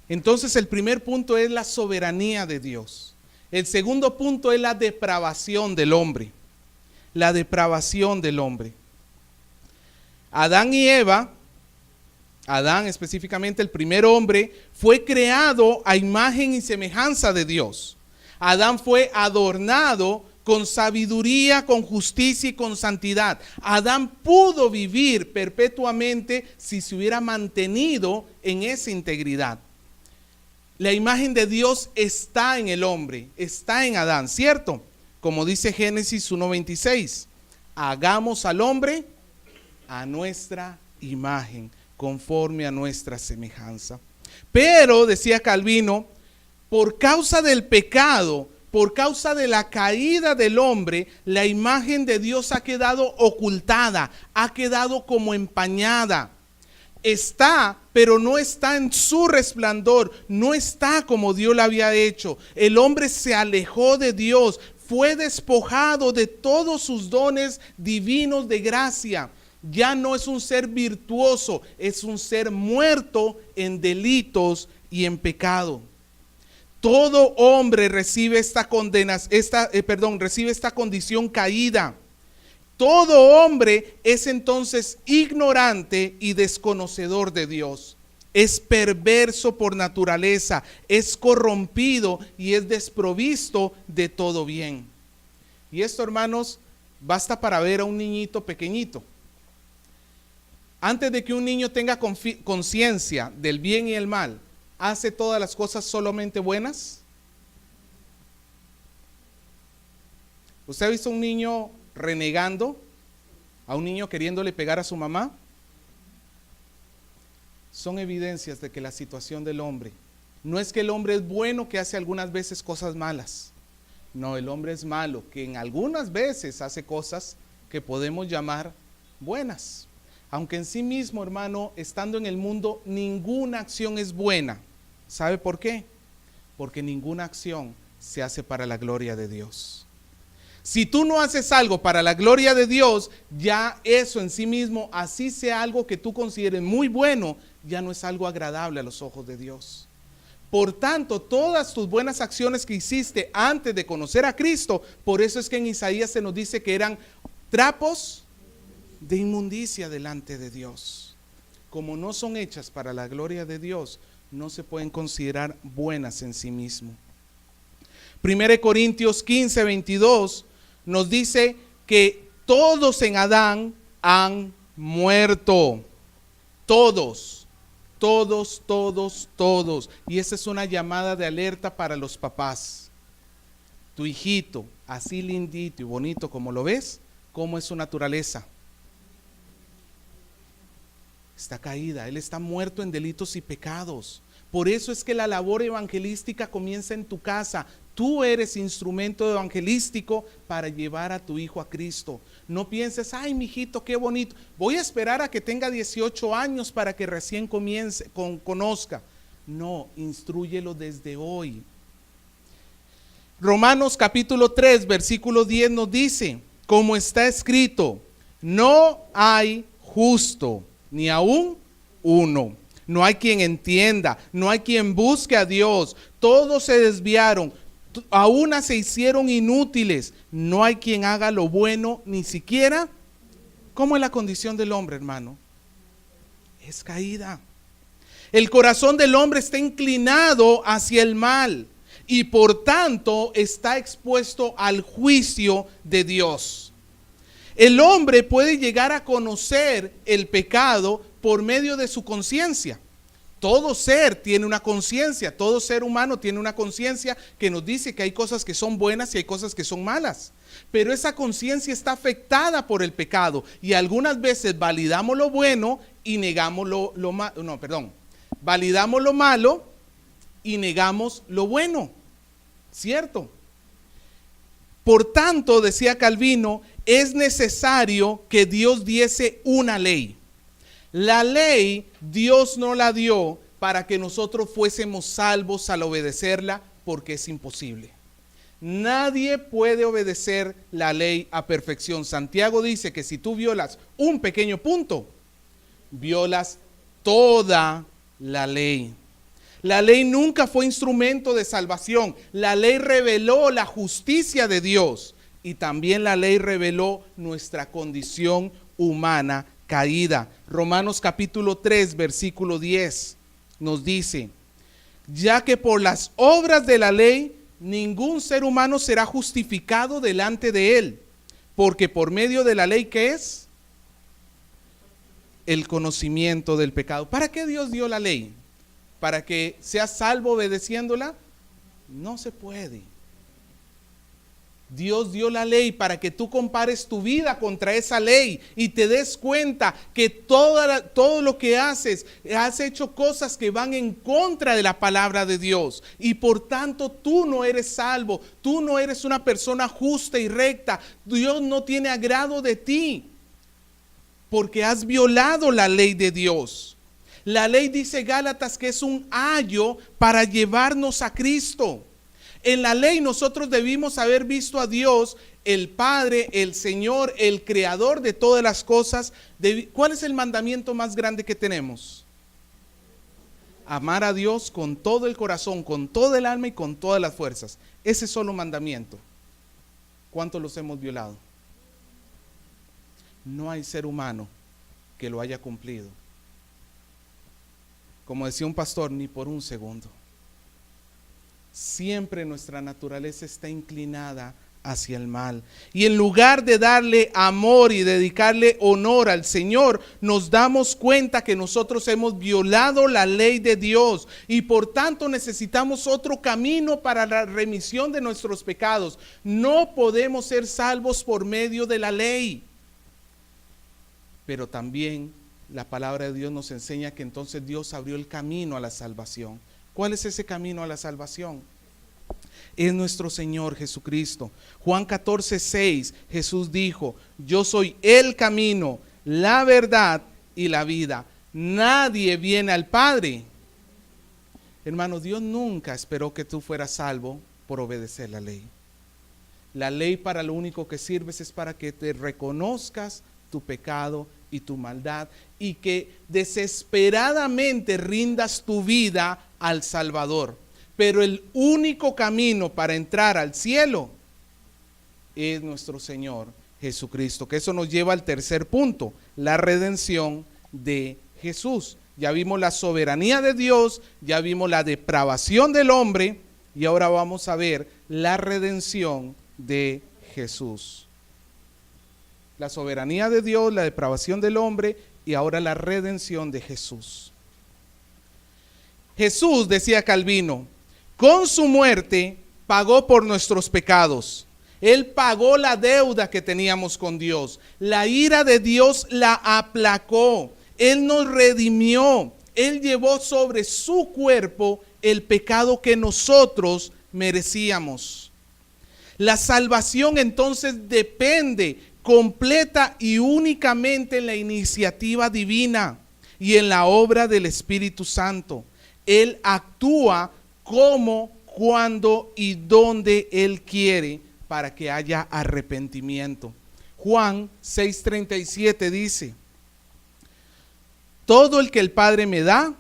Speaker 1: Entonces el primer punto es la soberanía de Dios. El segundo punto es la depravación del hombre. La depravación del hombre. Adán y Eva, Adán específicamente el primer hombre, fue creado a imagen y semejanza de Dios. Adán fue adornado con sabiduría, con justicia y con santidad. Adán pudo vivir perpetuamente si se hubiera mantenido en esa integridad. La imagen de Dios está en el hombre, está en Adán, ¿cierto? Como dice Génesis 1:26, hagamos al hombre a nuestra imagen, conforme a nuestra semejanza. Pero, decía Calvino, por causa del pecado, por causa de la caída del hombre, la imagen de Dios ha quedado ocultada, ha quedado como empañada. Está, pero no está en su resplandor, no está como Dios la había hecho. El hombre se alejó de Dios, fue despojado de todos sus dones divinos de gracia. Ya no es un ser virtuoso, es un ser muerto en delitos y en pecado. Todo hombre recibe recibe esta condición caída. Todo hombre es entonces ignorante y desconocedor de Dios. Es perverso por naturaleza, es corrompido y es desprovisto de todo bien. Y esto, hermanos, basta para ver a un niñito pequeñito. Antes de que un niño tenga conciencia del bien y el mal, ¿hace todas las cosas solamente buenas? ¿Usted ha visto a un niño renegando? ¿A un niño queriéndole pegar a su mamá? Son evidencias de que la situación del hombre, no es que el hombre es bueno que hace algunas veces cosas malas. No, el hombre es malo que en algunas veces hace cosas que podemos llamar buenas. Aunque en sí mismo, hermano, estando en el mundo, ninguna acción es buena. ¿Sabe por qué? Porque ninguna acción se hace para la gloria de Dios. Si tú no haces algo para la gloria de Dios, ya eso en sí mismo, así sea algo que tú consideres muy bueno, ya no es algo agradable a los ojos de Dios. Por tanto, todas tus buenas acciones que hiciste antes de conocer a Cristo, por eso es que en Isaías se nos dice que eran trapos de inmundicia delante de Dios. Como no son hechas para la gloria de Dios, no se pueden considerar buenas en sí mismo. 1 Corintios 15, 22 nos dice que todos en Adán han muerto. Todos. Y esa es una llamada de alerta para los papás. Tu hijito, así lindito y bonito como lo ves, ¿cómo es su naturaleza? Está caída, él está muerto en delitos y pecados. Por eso es que la labor evangelística comienza en tu casa. Tú eres instrumento evangelístico para llevar a tu hijo a Cristo. No pienses, ay, mijito, qué bonito. Voy a esperar a que tenga 18 años para que recién conozca. No, instrúyelo desde hoy. Romanos capítulo 3, versículo 10 nos dice, como está escrito, no hay justo, ni aún uno. No hay quien entienda, no hay quien busque a Dios. Todos se desviaron, a una se hicieron inútiles. No hay quien haga lo bueno, ni siquiera. ¿Cómo es la condición del hombre, hermano? Es caída. El corazón del hombre está inclinado hacia el mal y por tanto está expuesto al juicio de Dios. El hombre puede llegar a conocer el pecado por medio de su conciencia. Todo ser tiene una conciencia, todo ser humano tiene una conciencia que nos dice que hay cosas que son buenas y hay cosas que son malas. Pero esa conciencia está afectada por el pecado y algunas veces validamos lo bueno y negamos validamos lo malo y negamos lo bueno. ¿Cierto? Por tanto, decía Calvino, es necesario que Dios diese una ley. La ley Dios no la dio para que nosotros fuésemos salvos al obedecerla, porque es imposible. Nadie puede obedecer la ley a perfección. Santiago dice que si tú violas un pequeño punto, violas toda la ley. La ley nunca fue instrumento de salvación. La ley reveló la justicia de Dios y también la ley reveló nuestra condición humana caída. Romanos capítulo 3, versículo 10 nos dice, ya que por las obras de la ley ningún ser humano será justificado delante de él, porque por medio de la ley, ¿qué es? El conocimiento del pecado. ¿Para qué Dios dio la ley? ¿Para que seas salvo obedeciéndola? No se puede. Dios dio la ley para que tú compares tu vida contra esa ley y te des cuenta que todo lo que haces, has hecho cosas que van en contra de la palabra de Dios y por tanto tú no eres salvo, tú no eres una persona justa y recta. Dios no tiene agrado de ti porque has violado la ley de Dios. La ley, dice Gálatas, que es un ayo para llevarnos a Cristo. En la ley nosotros debimos haber visto a Dios, el Padre, el Señor, el Creador de todas las cosas. ¿Cuál es el mandamiento más grande que tenemos? Amar a Dios con todo el corazón, con todo el alma y con todas las fuerzas. Ese solo mandamiento. ¿Cuántos los hemos violado? No hay ser humano que lo haya cumplido. Como decía un pastor, ni por un segundo. Siempre nuestra naturaleza está inclinada hacia el mal. Y en lugar de darle amor y dedicarle honor al Señor, nos damos cuenta que nosotros hemos violado la ley de Dios y por tanto necesitamos otro camino para la remisión de nuestros pecados. No podemos ser salvos por medio de la ley. Pero también la palabra de Dios nos enseña que entonces Dios abrió el camino a la salvación. ¿Cuál es ese camino a la salvación? Es nuestro Señor Jesucristo. Juan 14:6, Jesús dijo: yo soy el camino, la verdad y la vida. Nadie viene al Padre. Hermano, Dios nunca esperó que tú fueras salvo por obedecer la ley. La ley para lo único que sirve es para que te reconozcas tu pecado y tu maldad y que desesperadamente rindas tu vida al Salvador. Pero el único camino para entrar al cielo es nuestro Señor Jesucristo, que eso nos lleva al tercer punto, la redención de Jesús. Ya vimos la soberanía de Dios, ya vimos la depravación del hombre y ahora vamos a ver la redención de Jesús. La soberanía de Dios, la depravación del hombre y ahora la redención de Jesús. Jesús, decía Calvino, con su muerte pagó por nuestros pecados. Él pagó la deuda que teníamos con Dios. La ira de Dios la aplacó. Él nos redimió. Él llevó sobre su cuerpo el pecado que nosotros merecíamos. La salvación entonces depende completa y únicamente en la iniciativa divina y en la obra del Espíritu Santo. Él actúa como, cuando y donde Él quiere para que haya arrepentimiento. Juan 6:37 dice: todo el que el Padre me da,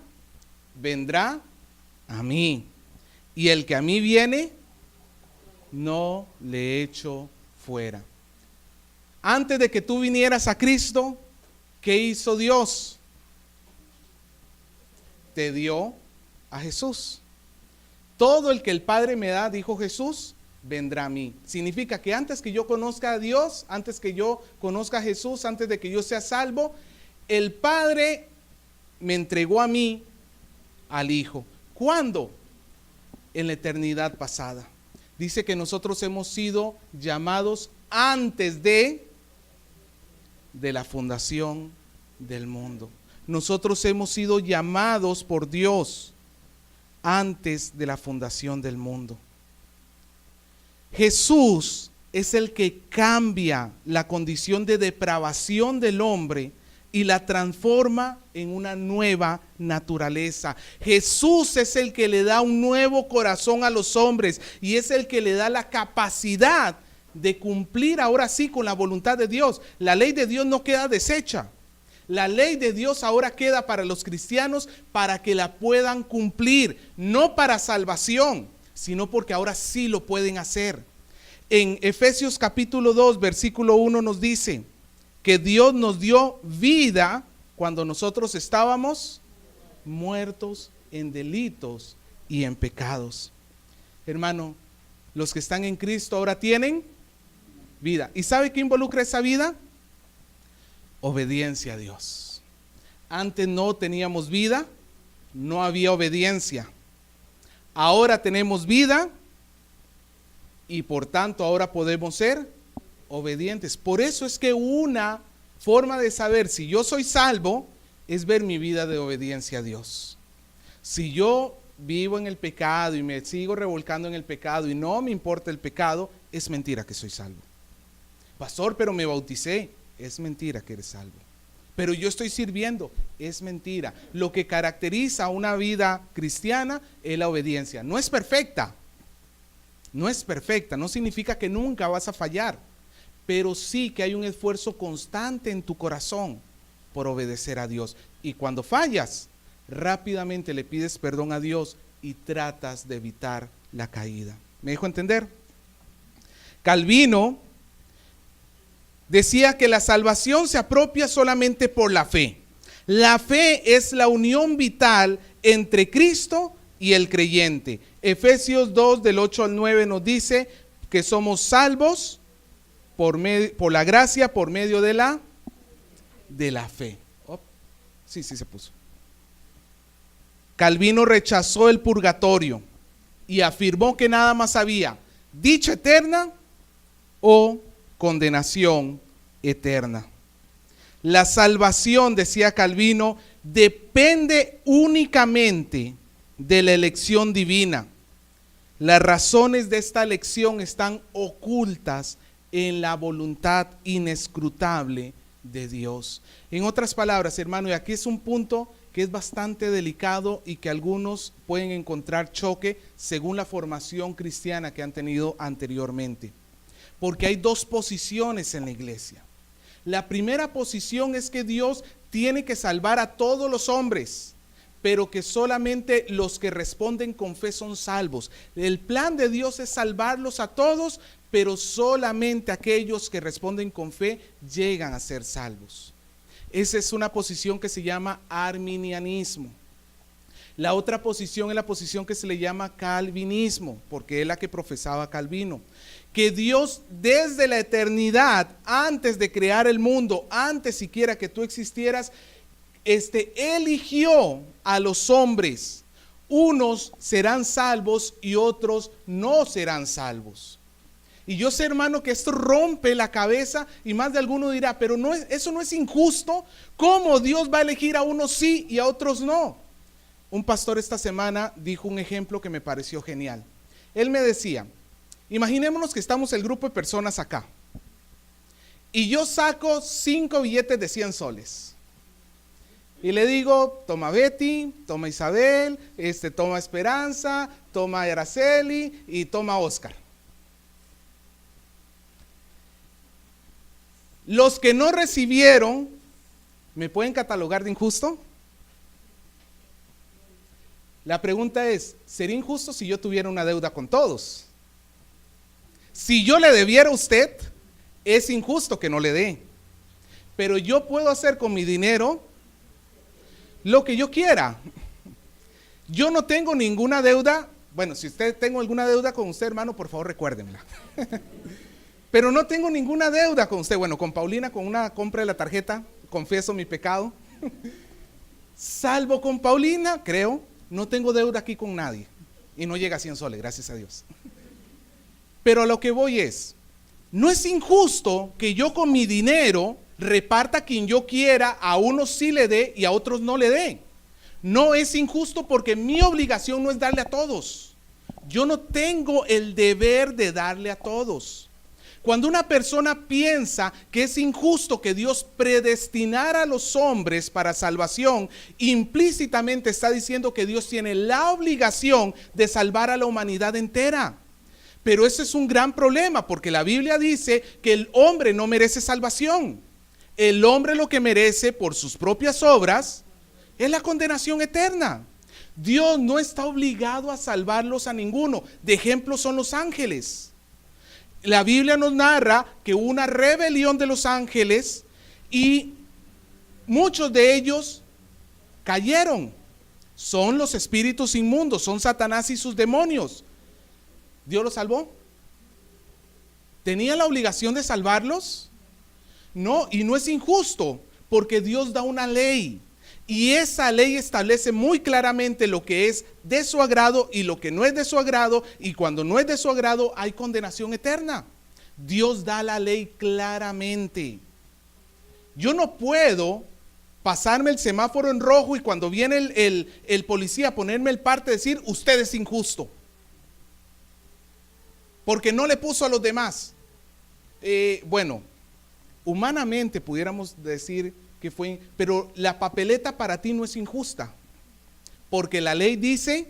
Speaker 1: vendrá a mí, y el que a mí viene, no le echo fuera. Antes de que tú vinieras a Cristo, ¿qué hizo Dios? Te dio a Jesús. Todo el que el Padre me da, dijo Jesús, vendrá a mí. Significa que antes que yo conozca a Dios, antes que yo conozca a Jesús, antes de que yo sea salvo, el Padre me entregó a mí al Hijo. ¿Cuándo? En la eternidad pasada. Dice que nosotros hemos sido llamados antes de la fundación del mundo. Nosotros hemos sido llamados por Dios antes de la fundación del mundo. Jesús es el que cambia la condición de depravación del hombre y la transforma en una nueva naturaleza. Jesús es el que le da un nuevo corazón a los hombres y es el que le da la capacidad de cumplir ahora sí con la voluntad de Dios. La ley de Dios no queda deshecha. La ley de Dios ahora queda para los cristianos para que la puedan cumplir, no para salvación, sino porque ahora sí lo pueden hacer. En Efesios capítulo 2, versículo 1 nos dice que Dios nos dio vida cuando nosotros estábamos muertos en delitos y en pecados. Hermano, los que están en Cristo ahora tienen vida. ¿Y sabe qué involucra esa vida? Obediencia a Dios. Antes no teníamos vida, no había obediencia. Ahora tenemos vida y por tanto ahora podemos ser obedientes. Por eso es que una forma de saber si yo soy salvo es ver mi vida de obediencia a Dios. Si yo vivo en el pecado y me sigo revolcando en el pecado y no me importa el pecado, es mentira que soy salvo. Pastor, pero me bauticé. Es mentira que eres salvo. Pero yo estoy sirviendo. Es mentira. Lo que caracteriza una vida cristiana es la obediencia. No es perfecta. No es perfecta. No significa que nunca vas a fallar. Pero sí que hay un esfuerzo constante en tu corazón por obedecer a Dios. Y cuando fallas, rápidamente le pides perdón a Dios y tratas de evitar la caída. ¿Me dejo entender? Calvino decía que la salvación se apropia solamente por la fe. La fe es la unión vital entre Cristo y el creyente. Efesios 2 del 8 al 9 nos dice: que somos salvos por la gracia, por medio de la fe. Oh, sí se puso. Calvino rechazó el purgatorio y afirmó que nada más había dicha eterna o condenación eterna. La salvación, decía Calvino, depende únicamente de la elección divina. Las razones de esta elección están ocultas en la voluntad inescrutable de Dios. En otras palabras, hermano, y aquí es un punto que es bastante delicado y que algunos pueden encontrar choque según la formación cristiana que han tenido anteriormente. Porque hay dos posiciones en la iglesia. La primera posición es que Dios tiene que salvar a todos los hombres, pero que solamente los que responden con fe son salvos. El plan de Dios es salvarlos a todos, pero solamente aquellos que responden con fe llegan a ser salvos. Esa es una posición que se llama arminianismo. La otra posición es la posición que se le llama calvinismo, porque es la que profesaba Calvino. Que Dios desde la eternidad, antes de crear el mundo, antes siquiera que tú existieras, eligió a los hombres. Unos serán salvos y otros no serán salvos. Y yo sé, hermano, que esto rompe la cabeza y más de alguno dirá, pero eso no es injusto. ¿Cómo Dios va a elegir a unos sí y a otros no? Un pastor esta semana dijo un ejemplo que me pareció genial. Él me decía, imaginémonos que estamos el grupo de personas acá y yo saco 5 billetes de 100 soles y le digo, toma Betty, toma Isabel, toma Esperanza, toma Araceli y toma Oscar. Los que no recibieron, ¿me pueden catalogar de injusto? La pregunta es, ¿sería injusto si yo tuviera una deuda con todos? Si yo le debiera a usted, es injusto que no le dé. Pero yo puedo hacer con mi dinero lo que yo quiera. Yo no tengo ninguna deuda. Bueno, si usted tengo alguna deuda con usted, hermano, por favor recuérdenla. Pero no tengo ninguna deuda con usted. Bueno, con Paulina, con una compra de la tarjeta, confieso mi pecado. Salvo con Paulina, creo, no tengo deuda aquí con nadie. Y no llega a 100 soles, gracias a Dios. Pero a lo que voy es, no es injusto que yo con mi dinero reparta a quien yo quiera, a unos sí le dé y a otros no le dé. No es injusto porque mi obligación no es darle a todos. Yo no tengo el deber de darle a todos. Cuando una persona piensa que es injusto que Dios predestinara a los hombres para salvación, implícitamente está diciendo que Dios tiene la obligación de salvar a la humanidad entera. Pero ese es un gran problema porque la Biblia dice que el hombre no merece salvación. El hombre lo que merece por sus propias obras es la condenación eterna. Dios no está obligado a salvarlos a ninguno. De ejemplo son los ángeles. La Biblia nos narra que hubo una rebelión de los ángeles y muchos de ellos cayeron. Son los espíritus inmundos, son Satanás y sus demonios. ¿Dios los salvó? ¿Tenía la obligación de salvarlos? No, y no es injusto porque Dios da una ley. Y esa ley establece muy claramente lo que es de su agrado y lo que no es de su agrado. Y cuando no es de su agrado hay condenación eterna. Dios da la ley claramente. Yo no puedo pasarme el semáforo en rojo y cuando viene el policía a ponerme el parte decir, usted es injusto. Porque no le puso a los demás. Bueno, humanamente pudiéramos decir que fue, pero la papeleta para ti no es injusta, porque la ley dice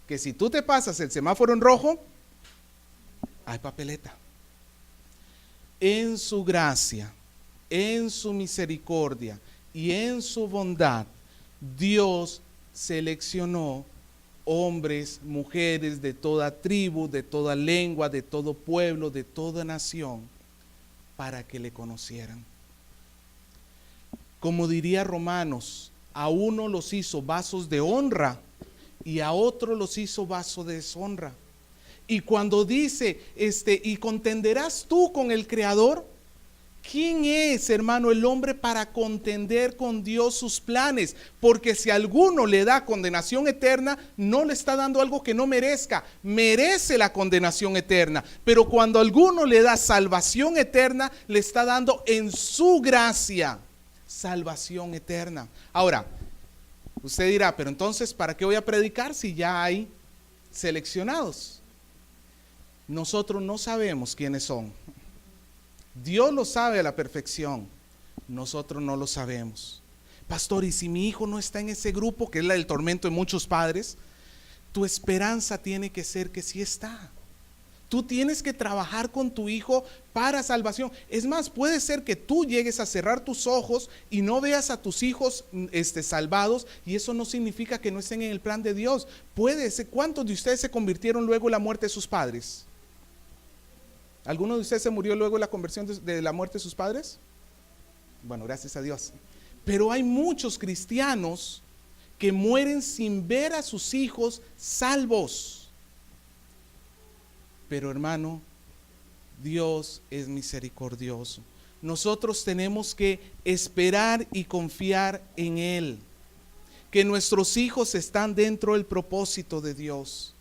Speaker 1: que si tú te pasas el semáforo en rojo, hay papeleta. En su gracia, en su misericordia y en su bondad, Dios seleccionó hombres, mujeres de toda tribu, de toda lengua, de todo pueblo, de toda nación, para que le conocieran. Como diría Romanos, a uno los hizo vasos de honra y a otro los hizo vasos de deshonra. Y cuando dice, y contenderás tú con el Creador, ¿quién es, hermano, el hombre para contender con Dios sus planes? Porque si alguno le da condenación eterna, no le está dando algo que no merezca, merece la condenación eterna. Pero cuando alguno le da salvación eterna, le está dando en su gracia salvación eterna. Ahora, usted dirá, pero entonces, ¿para qué voy a predicar si ya hay seleccionados? Nosotros no sabemos quiénes son. Dios lo sabe a la perfección, nosotros no lo sabemos. Pastor, y si mi hijo no está en ese grupo, que es la del tormento de muchos padres, tu esperanza tiene que ser que sí está. Tú tienes que trabajar con tu hijo para salvación. Es más, puede ser que tú llegues a cerrar tus ojos y no veas a tus hijos salvados, y eso no significa que no estén en el plan de Dios. Puede ser. ¿Cuántos de ustedes se convirtieron luego en la muerte de sus padres? ¿Alguno de ustedes se murió luego de la conversión de la muerte de sus padres? Bueno, gracias a Dios. Pero hay muchos cristianos que mueren sin ver a sus hijos salvos. Pero hermano, Dios es misericordioso. Nosotros tenemos que esperar y confiar en Él, que nuestros hijos están dentro del propósito de Dios.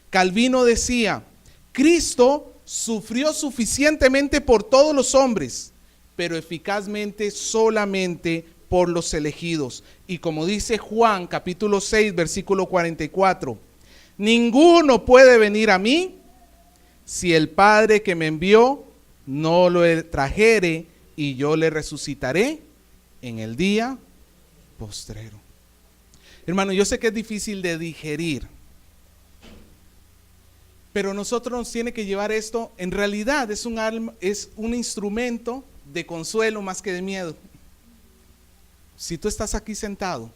Speaker 1: Calvino decía, Cristo sufrió suficientemente por todos los hombres, pero eficazmente solamente por los elegidos. Y como dice Juan capítulo 6 versículo 44, ninguno puede venir a mí si el Padre que me envió no lo trajere, y yo le resucitaré en el día postrero. Hermano, yo sé que es difícil de digerir, pero nosotros nos tiene que llevar esto. En realidad es un instrumento de consuelo más que de miedo. Si tú estás aquí sentado,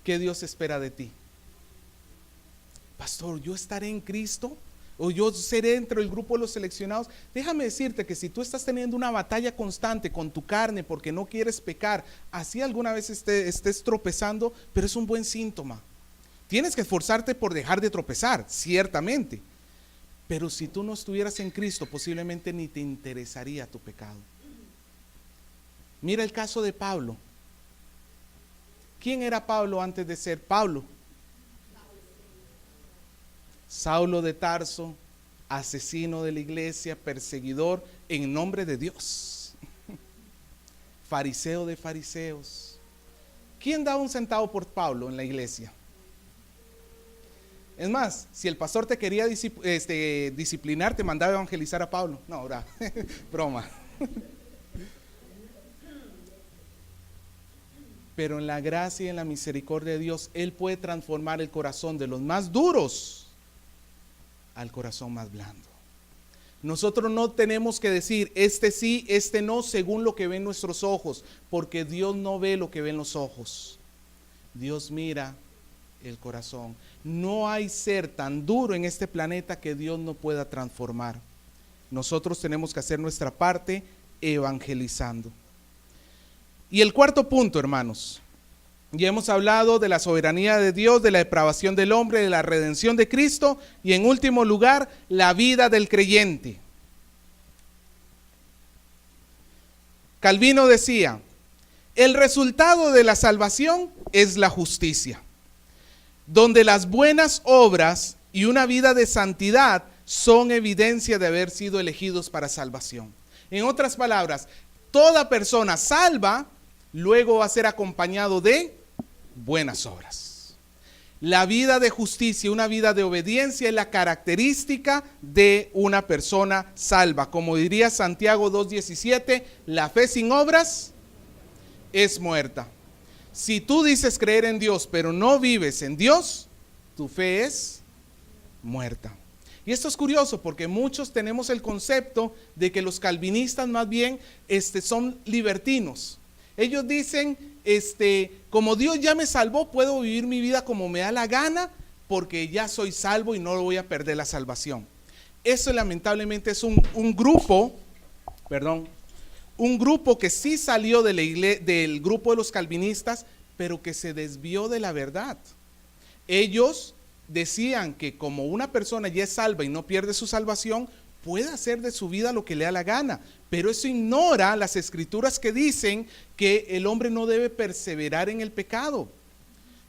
Speaker 1: ¿qué Dios espera de ti? Pastor, ¿yo estaré en Cristo? ¿O yo seré dentro del grupo de los seleccionados? Déjame decirte que si tú estás teniendo una batalla constante con tu carne porque no quieres pecar, así alguna vez estés tropezando, pero es un buen síntoma. Tienes que esforzarte por dejar de tropezar, ciertamente. Pero si tú no estuvieras en Cristo, posiblemente ni te interesaría tu pecado. Mira el caso de Pablo. ¿Quién era Pablo antes de ser Pablo? Saulo de Tarso, asesino de la iglesia, perseguidor en nombre de Dios. Fariseo de fariseos. ¿Quién daba un centavo por Pablo en la iglesia? Es más, si el pastor te quería disciplinar, te mandaba a evangelizar a Pablo. No, ahora, broma. Pero en la gracia y en la misericordia de Dios, Él puede transformar el corazón de los más duros al corazón más blando. Nosotros no tenemos que decir este sí, este no, según lo que ven nuestros ojos, porque Dios no ve lo que ven los ojos. Dios mira el corazón. No hay ser tan duro en este planeta que Dios no pueda transformar. Nosotros tenemos que hacer nuestra parte evangelizando. Y el cuarto punto, hermanos, ya hemos hablado de la soberanía de Dios, de la depravación del hombre, de la redención de Cristo, y en último lugar, la vida del creyente. Calvino decía, el resultado de la salvación es la justicia, donde las buenas obras y una vida de santidad son evidencia de haber sido elegidos para salvación. En otras palabras, toda persona salva luego va a ser acompañado de buenas obras. La vida de justicia, una vida de obediencia es la característica de una persona salva. Como diría Santiago 2:17, la fe sin obras es muerta. Si tú dices creer en Dios, pero no vives en Dios, tu fe es muerta. Y esto es curioso porque muchos tenemos el concepto de que los calvinistas más bien son libertinos. Ellos dicen, como Dios ya me salvó, puedo vivir mi vida como me da la gana porque ya soy salvo y no voy a perder la salvación. Eso lamentablemente es un grupo que sí salió del grupo de los calvinistas, pero que se desvió de la verdad. Ellos decían que como una persona ya es salva y no pierde su salvación, puede hacer de su vida lo que le da la gana, pero eso ignora las escrituras que dicen que el hombre no debe perseverar en el pecado,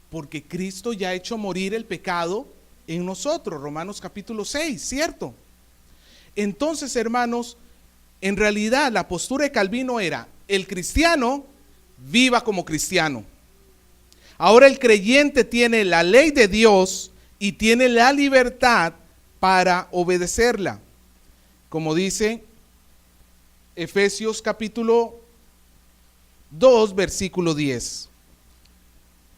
Speaker 1: porque Cristo ya ha hecho morir el pecado en nosotros, Romanos capítulo 6, ¿cierto? Entonces, hermanos, en realidad la postura de Calvino era: el cristiano viva como cristiano. Ahora el creyente tiene la ley de Dios y tiene la libertad para obedecerla. Como dice Efesios capítulo 2, versículo 10.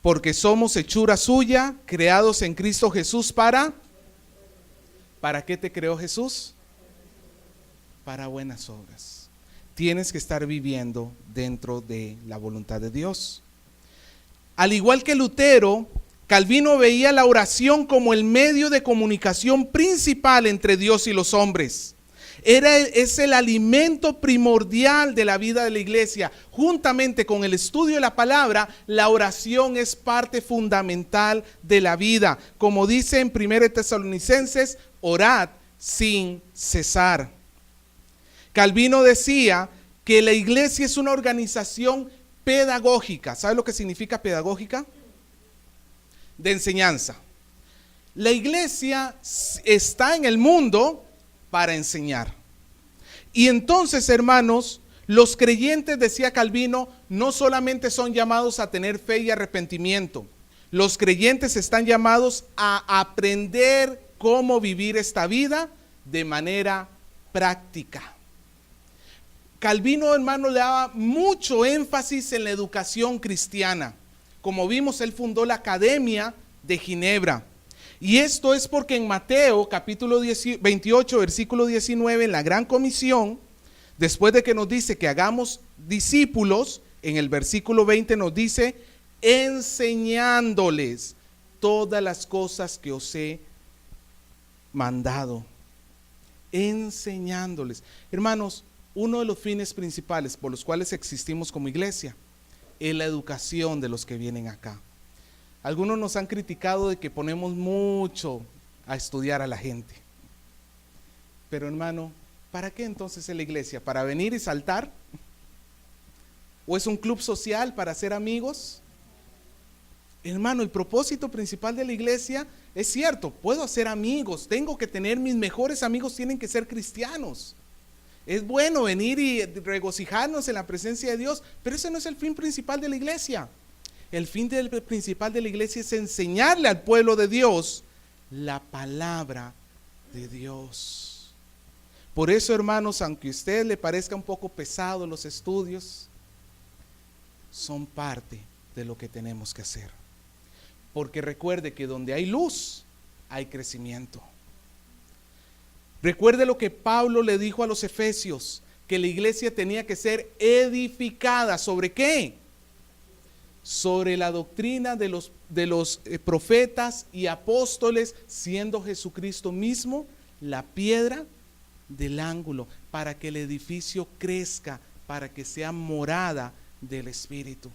Speaker 1: Porque somos hechura suya, creados en Cristo Jesús ¿para qué te creó Jesús? Para buenas obras. Tienes que estar viviendo dentro de la voluntad de Dios. Al igual que Lutero, Calvino veía la oración como el medio de comunicación principal entre Dios y los hombres. Es el alimento primordial de la vida de la iglesia. Juntamente con el estudio de la palabra, la oración es parte fundamental de la vida. Como dice en 1 Tesalonicenses, orad sin cesar. Calvino decía que la iglesia es una organización pedagógica. ¿Sabe lo que significa pedagógica? De enseñanza. La iglesia está en el mundo para enseñar. Y entonces, hermanos, los creyentes, decía Calvino, no solamente son llamados a tener fe y arrepentimiento. Los creyentes están llamados a aprender cómo vivir esta vida de manera práctica. Calvino, hermano, le daba mucho énfasis en la educación cristiana. Como vimos, él fundó la Academia de Ginebra. Y esto es porque en Mateo capítulo 28, versículo 19, en la Gran Comisión, después de que nos dice que hagamos discípulos, en el versículo 20 nos dice, enseñándoles todas las cosas que os he mandado. Enseñándoles. Hermanos, uno de los fines principales por los cuales existimos como iglesia es la educación de los que vienen acá. Algunos nos han criticado de que ponemos mucho a estudiar a la gente. Pero hermano, ¿para qué entonces es la iglesia? ¿Para venir y saltar? ¿O es un club social para hacer amigos? Hermano, el propósito principal de la iglesia es cierto, puedo hacer amigos, tengo que tener mis mejores amigos, tienen que ser cristianos. Es bueno venir y regocijarnos en la presencia de Dios, pero ese no es el fin principal de la iglesia. El fin principal de la iglesia es enseñarle al pueblo de Dios la palabra de Dios. Por eso, hermanos, aunque a usted le parezca un poco pesado los estudios, son parte de lo que tenemos que hacer. Porque recuerde que donde hay luz, hay crecimiento. Recuerde lo que Pablo le dijo a los efesios, que la iglesia tenía que ser edificada. ¿Sobre qué? Sobre la doctrina de los profetas y apóstoles, siendo Jesucristo mismo la piedra del ángulo, para que el edificio crezca, para que sea morada del Espíritu.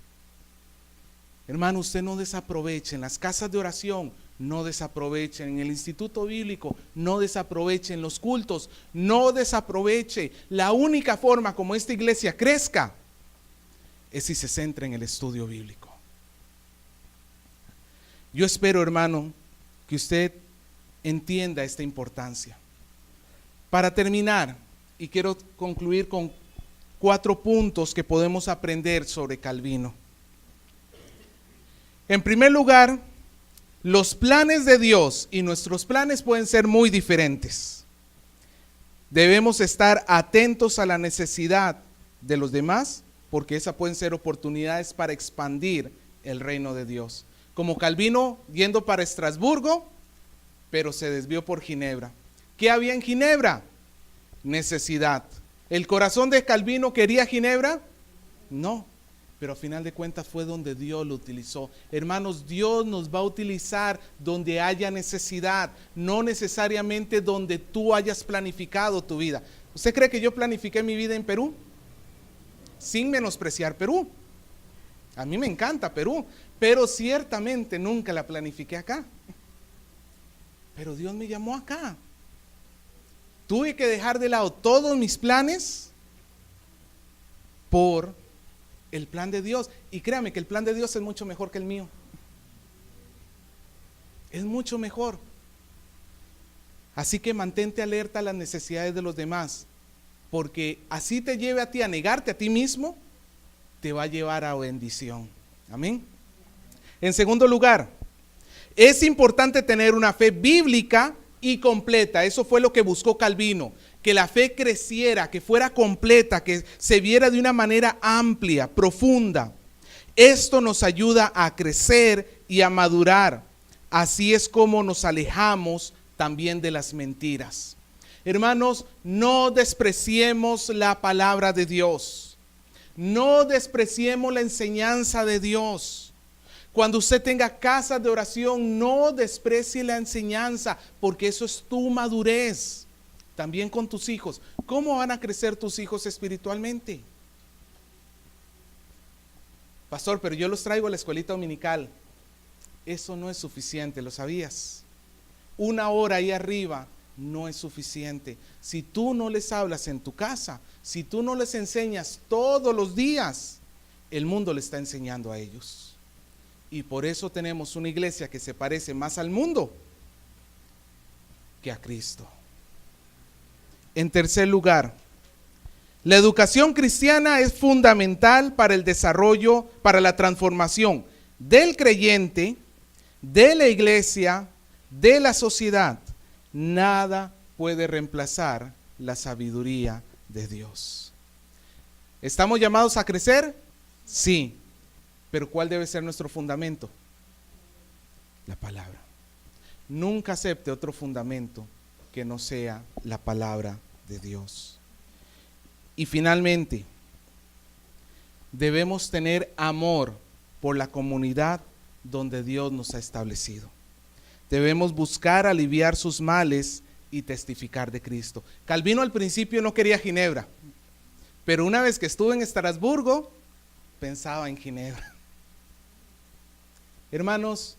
Speaker 1: Hermano, usted no desaproveche en las casas de oración, no desaproveche en el instituto bíblico, no desaproveche en los cultos, no desaproveche. La única forma como esta iglesia crezca es si se centra en el estudio bíblico. Yo espero, hermano, que usted entienda esta importancia. Para terminar, y quiero concluir con 4 puntos que podemos aprender sobre Calvino. En primer lugar, los planes de Dios y nuestros planes pueden ser muy diferentes. Debemos estar atentos a la necesidad de los demás, porque esas pueden ser oportunidades para expandir el reino de Dios. Como Calvino yendo para Estrasburgo, pero se desvió por Ginebra. ¿Qué había en Ginebra? Necesidad. ¿El corazón de Calvino quería Ginebra? No, pero a final de cuentas fue donde Dios lo utilizó. Hermanos, Dios nos va a utilizar donde haya necesidad, no necesariamente donde tú hayas planificado tu vida. ¿Usted cree que yo planifiqué mi vida en Perú? Sin menospreciar Perú. A mí me encanta Perú, pero ciertamente nunca la planifiqué acá. pero Dios me llamó acá. Tuve que dejar de lado todos mis planes por el plan de Dios. Y créame que el plan de Dios es mucho mejor que el mío. Es mucho mejor. Así que mantente alerta a las necesidades de los demás, porque así te lleve a ti a negarte a ti mismo, te va a llevar a bendición. Amén. En segundo lugar, es importante tener una fe bíblica y completa. Eso fue lo que buscó Calvino, que la fe creciera, que fuera completa, que se viera de una manera amplia, profunda. Esto nos ayuda a crecer y a madurar. Así es como nos alejamos también de las mentiras. Hermanos, no despreciemos la palabra de Dios. No despreciemos la enseñanza de Dios. Cuando usted tenga casas de oración, no desprecie la enseñanza, porque eso es tu madurez. También con tus hijos. ¿Cómo van a crecer tus hijos espiritualmente? Pastor, pero yo los traigo a la escuelita dominical. Eso no es suficiente, ¿lo sabías? 1 hora ahí arriba no es suficiente. Si tú no les hablas en tu casa, si tú no les enseñas todos los días, el mundo le está enseñando a ellos. Y por eso tenemos una iglesia que se parece más al mundo que a Cristo. En tercer lugar, la educación cristiana es fundamental para el desarrollo, para la transformación del creyente, de la iglesia, de la sociedad. Nada puede reemplazar la sabiduría de Dios. ¿Estamos llamados a crecer? Sí. Pero ¿cuál debe ser nuestro fundamento? La palabra. Nunca acepte otro fundamento que no sea la palabra de Dios. Y finalmente, debemos tener amor por la comunidad donde Dios nos ha establecido. Debemos buscar aliviar sus males y testificar de Cristo. Calvino al principio no quería Ginebra, pero una vez que estuvo en Estrasburgo, pensaba en Ginebra. Hermanos,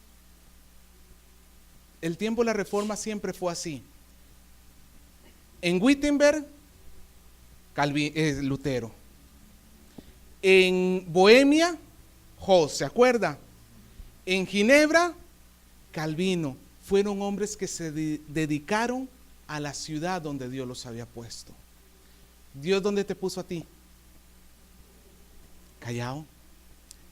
Speaker 1: el tiempo de la Reforma siempre fue así. En Wittenberg, Lutero. En Bohemia, Hus, ¿se acuerda? En Ginebra, Calvino. Fueron hombres que se dedicaron a la ciudad donde Dios los había puesto. ¿Dios dónde te puso a ti? Callao.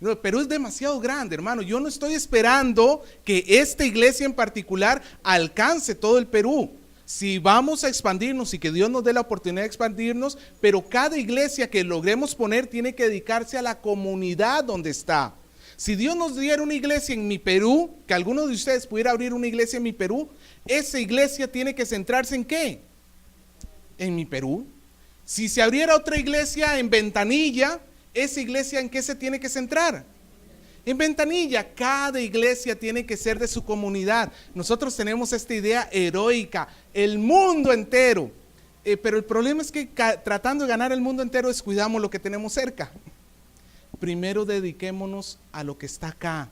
Speaker 1: No, Perú es demasiado grande, hermano. Yo no estoy esperando que esta iglesia en particular alcance todo el Perú. Si vamos a expandirnos y que Dios nos dé la oportunidad de expandirnos, pero cada iglesia que logremos poner tiene que dedicarse a la comunidad donde está. Si Dios nos diera una iglesia en mi Perú, que alguno de ustedes pudiera abrir una iglesia en mi Perú, esa iglesia tiene que centrarse ¿en qué? En mi Perú. Si se abriera otra iglesia en Ventanilla, ¿esa iglesia en qué se tiene que centrar? En Ventanilla. Cada iglesia tiene que ser de su comunidad. Nosotros tenemos esta idea heroica, el mundo entero. Pero el problema es que tratando de ganar el mundo entero descuidamos lo que tenemos cerca. Primero dediquémonos a lo que está acá.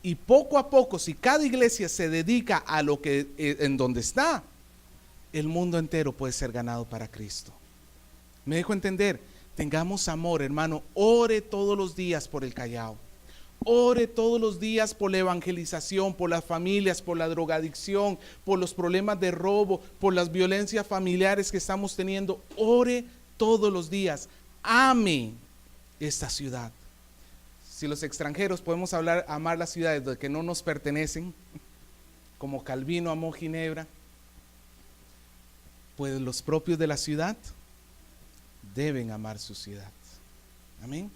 Speaker 1: Y poco a poco, si cada iglesia se dedica a lo que en donde está, el mundo entero puede ser ganado para Cristo. ¿Me dejo entender? Tengamos amor, hermano. Ore todos los días por el Callao. Ore todos los días por la evangelización, por las familias, por la drogadicción, por los problemas de robo, por las violencias familiares que estamos teniendo. Ore todos los días. Ame esta ciudad. Si los extranjeros podemos amar las ciudades de que no nos pertenecen, como Calvino amó Ginebra, pues los propios de la ciudad deben amar su ciudad. Amén.